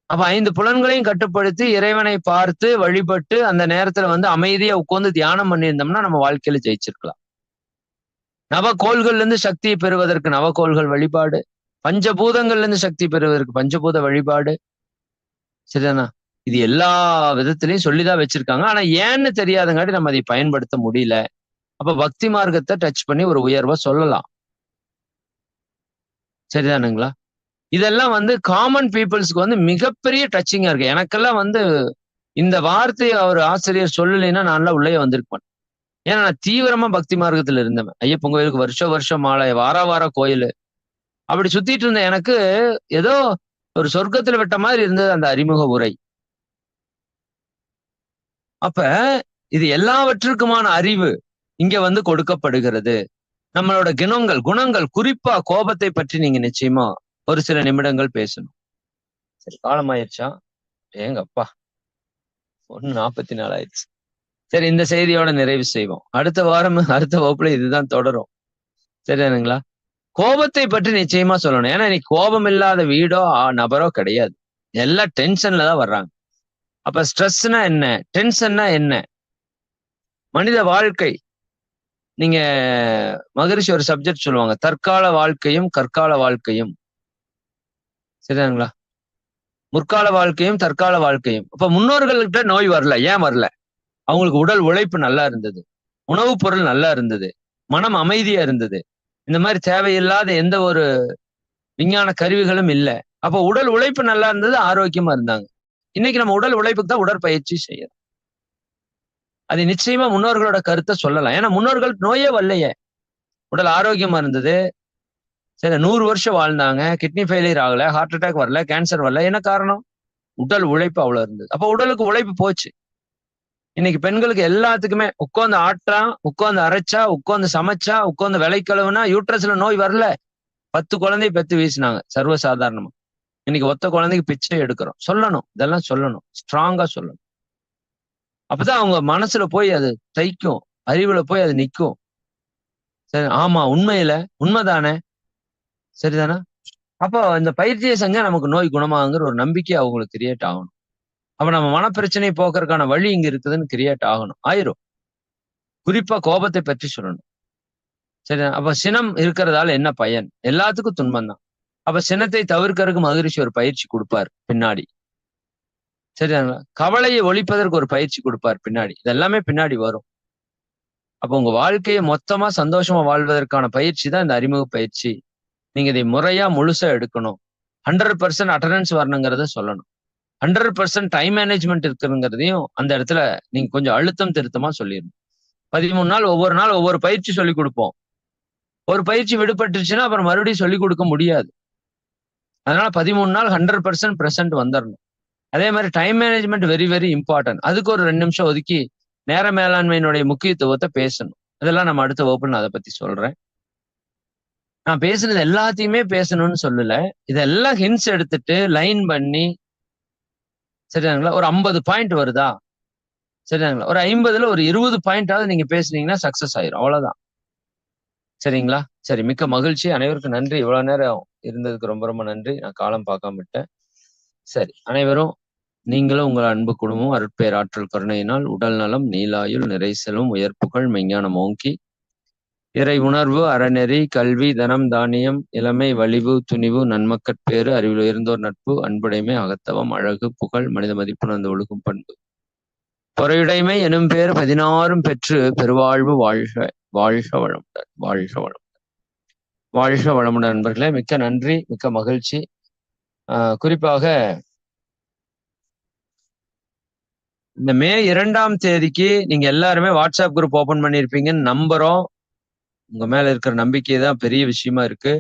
அப்ப 5 புலன்களையும் கட்டுப்படுத்தி இறைவனை பார்த்து வழிபட்டு அந்த நேரத்துல வந்து அமைதியா உட்கார்ந்து தியானம் பண்ணியிருந்தோம்னா நம்ம வாழ்க்கையில ஜெயிச்சிருக்கலாம். நவகோள்கள்ல இருந்து சக்தியை பெறுவதற்கு நவகோள்கள் வழிபாடு, பஞ்சபூதங்கள்ல இருந்து சக்தி பெறுவதற்கு பஞ்சபூத வழிபாடு, சரிதானா? இது எல்லா விதத்திலையும் சொல்லிதான் வச்சிருக்காங்க. ஆனா ஏன்னு தெரியாதங்காட்டி நம்ம அதை பயன்படுத்த முடியல. அப்ப பக்தி மார்க்கத்தை டச் பண்ணி ஒரு உயர்வா சொல்லலாம், சரிதானுங்களா? இதெல்லாம் வந்து காமன் பீப்புள்ஸ்க்கு வந்து மிகப்பெரிய டச்சிங்கா இருக்கு. எனக்கெல்லாம் வந்து இந்த வார்த்தையை அவர் ஆசிரியர் சொல்லலைன்னா நான் உள்ளே வந்திருப்பேன். ஏன்னா நான் தீவிரமா பக்தி மார்க்கத்துல இருந்தேன். ஐயப்பன் கோயிலுக்கு வருஷம் மாலை, வார கோயில், அப்படி சுத்திட்டு இருந்த எனக்கு ஏதோ ஒரு சொர்க்கத்துல விட்ட மாதிரி இருந்தது அந்த அறிமுக உரை. அப்ப இது எல்லாவற்றுக்குமான அறிவு இங்க வந்து கொடுக்கப்படுகிறது. நம்மளோட குணங்கள் குறிப்பா கோபத்தை பற்றி நீங்க நிச்சயமா ஒரு சில நிமிடங்கள் பேசணும். சரி, காலமாயிருச்சா? ஏங்கப்பா, 1:44 ஆயிடுச்சு. சரி, இந்த செய்தியோட நிறைவு செய்வோம். அடுத்த வாரம் அடுத்த வகுப்புல இதுதான் தொடரும், சரிதானுங்களா? கோபத்தை பற்றி நிச்சயமா சொல்லணும். ஏன்னா இன்னைக்கு கோபம் இல்லாத வீடோ நபரோ கிடையாது. எல்லாம் டென்ஷன்ல தான் வர்றாங்க. அப்ப ஸ்ட்ரெஸ்னா என்ன, டென்ஷன்னா என்ன? மனித வாழ்க்கை, நீங்க மகரிஷி ஒரு சப்ஜெக்ட் சொல்லுவாங்க, தற்கால வாழ்க்கையும் கற்கால வாழ்க்கையும், சரிதானுங்களா? முற்கால வாழ்க்கையும் தற்கால வாழ்க்கையும். அப்ப முன்னோர்கள்கிட்ட நோய் வரல. ஏன் வரல? அவங்களுக்கு உடல் உழைப்பு நல்லா இருந்தது, உணவுப் பொருள் நல்லா இருந்தது, மனம் அமைதியா இருந்தது, இந்த மாதிரி தேவையில்லாத எந்த ஒரு விஞ்ஞான கருவிகளும் இல்லை. அப்ப உடல் உழைப்பு நல்லா இருந்தது, ஆரோக்கியமா இருந்தாங்க. இன்னைக்கு நம்ம உடல் உழைப்புக்கு தான் உடற்பயிற்சி செய்யறோம். அது நிச்சயமா முன்னோர்களோட கருத்தை சொல்லலாம். ஏன்னா முன்னோர்கள் நோயே வரலையே, உடல் ஆரோக்கியமா இருந்தது, சரி 100 வருஷம் வாழ்ந்தாங்க, கிட்னி ஃபெயிலியர் ஆகல, ஹார்ட் அட்டாக் வரல, கேன்சர் வரல. என்ன காரணம்? உடல் உழைப்பு அவ்வளவு இருந்தது. அப்ப உடலுக்கு உழைப்பு போச்சு. இன்னைக்கு பெண்களுக்கு எல்லாத்துக்குமே உட்கார்ந்து ஆட்டா, உட்கார்ந்து அரைச்சா, உட்கார்ந்து சமைச்சா, உட்கார்ந்து விலை கழுவுனா யூட்ரஸ்ல நோய் வரல. 10 குழந்தைய பெத்து வீசினாங்க சர்வசாதாரணமா. இன்னைக்கு ஒத்த குழந்தைக்கு பிச்சை எடுக்கிறோம். சொல்லணும், இதெல்லாம் சொல்லணும், ஸ்ட்ராங்கா சொல்லணும். அப்பதான் அவங்க மனசுல போய் அது தைக்கும், அறிவுல போய் அது நிற்கும். சரி, ஆமா, உண்மைதானே, சரிதானா? அப்போ இந்த பயிற்சியை செஞ்சா நமக்கு நோய் குணமாகுங்கிற ஒரு நம்பிக்கை அவங்களுக்கு கிரியேட் ஆகணும். அப்ப நம்ம மனப்பிரச்சனையை போக்குறதுக்கான வழி இங்க இருக்குதுன்னு கிரியேட் ஆயிரும். குறிப்பா கோபத்தை பற்றி சொல்லணும், சரி? அப்ப சினம் இருக்கிறதால என்ன பயன்? எல்லாத்துக்கும் துன்பம் தான். அப்ப சினத்தை தவிர்க்கறதுக்கு மகரிஷி ஒரு பயிற்சி கொடுப்பார் பின்னாடி, சரிதாங்களா? கவலையை ஒழிப்பதற்கு ஒரு பயிற்சி கொடுப்பார் பின்னாடி. இதெல்லாமே பின்னாடி வரும். அப்ப உங்க வாழ்க்கையை மொத்தமா சந்தோஷமா வாழ்வதற்கான பயிற்சி தான் இந்த அறிமுக பயிற்சி. நீங்க இதை முறையா முழுசா எடுக்கணும். 100% அட்டண்டன்ஸ் வரணுங்கிறத சொல்லணும். 100% டைம் மேனேஜ்மெண்ட் இருக்குங்கிறதையும் அந்த இடத்துல நீங்க கொஞ்சம் அழுத்தம் திருத்தமா சொல்லிடணும். 13 நாள் ஒவ்வொரு நாள் ஒவ்வொரு பயிற்சி சொல்லி கொடுப்போம். ஒரு பயிற்சி விடுபட்டுருச்சுன்னா அப்புறம் மறுபடியும் சொல்லிக் கொடுக்க முடியாது. அதனால 13 நாள் 100% பிரசன்ட் வந்துடணும். அதே மாதிரி time management very very important. அதுக்கு ஒரு 2 நிமிஷம் ஒதுக்கி நேர மேலாண்மையினுடைய முக்கியத்துவத்தை பேசணும். இதெல்லாம் நம்ம அடுத்த வகுப்புல நான் அதை பத்தி சொல்றேன். நான் பேசுனது எல்லாத்தையுமே பேசணும்னு சொல்லல. இதெல்லாம் ஹிண்ட்ஸ் எடுத்துட்டு லைன் பண்ணி, சரிதாங்களா? ஒரு 50 பாயிண்ட் வருதா, சரிதாங்களா? ஒரு 50ல ஒரு 20 பாயிண்டாவது நீங்க பேசுனீங்கன்னா சக்சஸ் ஆயிரும். அவ்வளவுதான், சரிங்களா? சரி, மிக்க மகிழ்ச்சி. அனைவருக்கும் நன்றி. இவ்வளவு நேரம் இருந்ததுக்கு ரொம்ப ரொம்ப நன்றி. நான் காலம் பார்க்காம விட்டேன். சரி, அனைவரும் நீங்களும் உங்கள் அன்பு குடும்பம் அருட்பேராற்றல் கருணையினால் உடல் நலம், நீலாயுள், நிறை செல்வம், உயர்ப்புகள், மெஞ்ஞானம் ஓங்கி, இறை உணர்வு, அறநெறி, கல்வி, தனம், தானியம், இளமை, வலிவு, துணிவு, நன்மக்கட்பேறு, அறிவில் உயர்ந்தோர் நட்பு, அன்புடைமை, அகத்தவம், அழகு, புகழ், மனித மதிப்புணர்ந்து ஒழுகும் பண்பு, பொறையுடைமை எனும் பேர் 16 பெற்று பெருவாழ்வு வாழ்க. வாழ்க வளமுடன், வாழ்க வளமுடன், வாழ்க வளமுடன். நண்பர்களே, மிக்க நன்றி, மிக்க மகிழ்ச்சி. குறிப்பாக இந்த மே 2ஆம் தேதிக்கு நீங்க எல்லாருமே வாட்ஸ்அப் குரூப் ஓபன் பண்ணிருப்பீங்கன்னு நம்புறோம். உங்க மேல இருக்கிற நம்பிக்கை தான் பெரிய விஷயமா இருக்கு.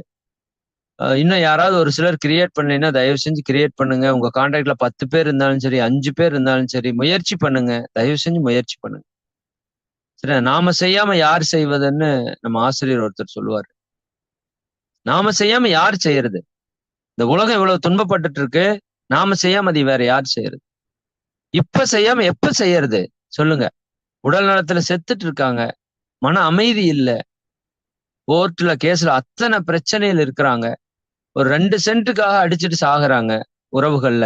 இன்னும் யாராவது ஒரு சிலர் கிரியேட் பண்ணலைன்னா தயவு செஞ்சு கிரியேட் பண்ணுங்க. உங்க கான்டாக்ட்ல 10 பேர் இருந்தாலும் சரி, 5 பேர் இருந்தாலும் சரி, முயற்சி பண்ணுங்க. தயவு செஞ்சு முயற்சி பண்ணுங்க. சரி, நாம செய்யாம யார் செய்வதுன்னு நம்ம ஆசிரியர் ஒருத்தர் சொல்லுவாரு. நாம செய்யாம யார் செய்யறது? இந்த உலகம் இவ்வளவு துன்பப்பட்டுட்டு இருக்கு. நாம செய்யாம அது வேற யார் செய்யறது? இப்ப செய்யாம எப்ப செய்யறது? சொல்லுங்க. உடல் நலத்துல செத்துட்டு இருக்காங்க. மன அமைதி இல்ல. கோர்ட்ல கேஸ்ல அத்தனை பிரச்சனைகள் இருக்கிறாங்க. ஒரு 2 சென்ட்டுக்காக அடிச்சுட்டு சாகுறாங்க உறவுகள்ல.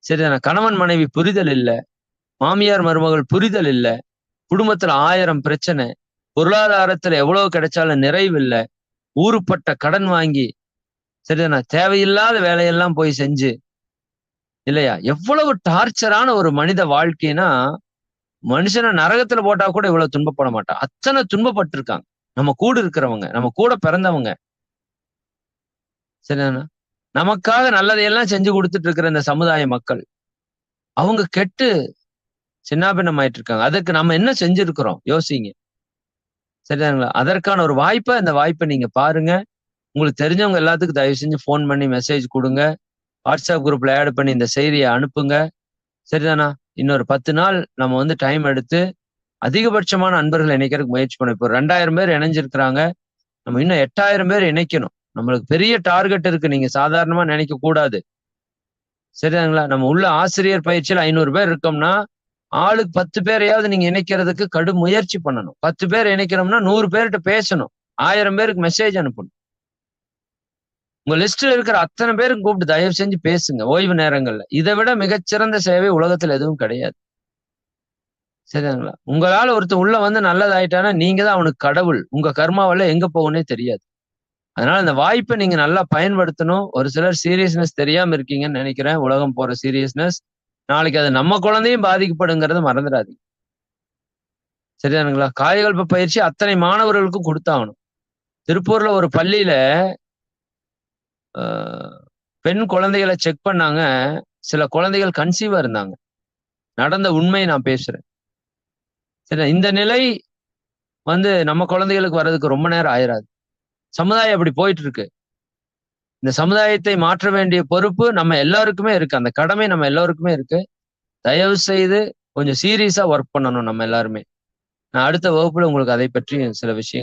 சரிதான? கணவன் மனைவி புரிதல் இல்ல. மாமியார் மருமகள் புரிதல் இல்ல. குடும்பத்துல 1000 பிரச்சனை. பொருளாதாரத்துல எவ்வளவு கிடைச்சாலும் நிறைவு இல்ல. ஊருப்பட்ட கடன் வாங்கி, சரிதானே, தேவையில்லாத வேலையெல்லாம் போய் செஞ்சு, இல்லையா? எவ்வளவு டார்ச்சரான ஒரு மனித வாழ்க்கைனா, மனுஷனை நரகத்துல போட்டா கூட இவ்வளவு துன்பப்பட மாட்டான். அத்தனை துன்பப்பட்டிருக்காங்க. நம்ம கூட இருக்கிறவங்க, நம்ம கூட பிறந்தவங்க. சரிதானா? நமக்காக நல்லதையெல்லாம் செஞ்சு கொடுத்துட்டு இருக்கிற இந்த சமுதாய மக்கள், அவங்க கெட்டு சின்னாபின்னம் ஆயிட்டு இருக்காங்க. அதுக்கு நம்ம என்ன செஞ்சிருக்கிறோம்? யோசிங்க. சரிதாங்களா? அதற்கான ஒரு வாய்ப்பை, இந்த வாய்ப்பை நீங்க பாருங்க. உங்களுக்கு தெரிஞ்சவங்க எல்லாத்துக்கும் தயவு செஞ்சு ஃபோன் பண்ணி மெசேஜ் கொடுங்க. வாட்ஸ்அப் குரூப்ல ஆட் பண்ணி இந்த செய்தியை அனுப்புங்க. சரிதானா? இன்னொரு 10 நாள் நம்ம வந்து டைம் எடுத்து அதிகபட்சமான அன்பர்களை இணைக்கிறதுக்கு முயற்சி பண்ணோம். இப்போ 2000 பேர் இணைஞ்சிருக்கிறாங்க. நம்ம இன்னும் 8000 பேர் இணைக்கணும். நம்மளுக்கு பெரிய டார்கெட் இருக்கு. நீங்க சாதாரணமா நினைக்க கூடாது. சரிதாங்களா? நம்ம உள்ள ஆசிரியர் பயிற்சியில் 500 பேர் இருக்கோம்னா, ஆளுக்கு 10 பேரையாவது நீங்க இணைக்கிறதுக்கு கடும் முயற்சி பண்ணணும். 10 பேர் இணைக்கிறோம்னா 100 பேர்கிட்ட பேசணும். 1000 பேருக்கு மெசேஜ் அனுப்பணும். உங்க லிஸ்ட்ல இருக்கிற அத்தனை பேருக்கு கூப்பிட்டு தயவு செஞ்சு பேசுங்க ஓய்வு நேரங்கள்ல. இதை விட மிகச்சிறந்த சேவை உலகத்துல எதுவும் கிடையாது. சரிங்களா? உங்களால ஒருத்தர் உள்ள வந்து நல்லதாயிட்டானா நீங்க தான் அவனுக்கு கடவுள். உங்க கர்மாவால எங்க போகும்னே தெரியாது. அதனால இந்த வாய்ப்பை நீங்க நல்லா பயன்படுத்தணும். ஒரு சிலர் சீரியஸ்னஸ் தெரியாம இருக்கீங்கன்னு நினைக்கிறேன். உலகம் போற சீரியஸ்னஸ். நாளைக்கு அது நம்ம குழந்தையும் பாதிக்கப்படுங்கிறத மறந்துடாதீங்க. சரிதானுங்களா? காயகல்ப பயிற்சி அத்தனை மாணவர்களுக்கும் கொடுத்தாகணும். திருப்பூர்ல ஒரு பள்ளியில பெண் குழந்தைகளை செக் பண்ணாங்க. சில குழந்தைகள் கன்சீவா இருந்தாங்க. நடந்த உண்மையை நான் பேசுறேன். சரி, இந்த நிலை வந்து நம்ம குழந்தைகளுக்கு வர்றதுக்கு ரொம்ப நேரம் ஆயிராது. சமுதாயம் அப்படி போயிட்டு இருக்கு. இந்த சமுதாயத்தை மாற்ற வேண்டிய பொறுப்பு நம்ம எல்லாருக்குமே இருக்கு. அந்த கடமை நம்ம எல்லாருக்குமே இருக்கு. தயவு செய்து கொஞ்சம் சீரியஸா ஒர்க் பண்ணணும் நம்ம எல்லாருமே. நான் அடுத்த வகுப்புல உங்களுக்கு அதை பற்றி சில விஷயம்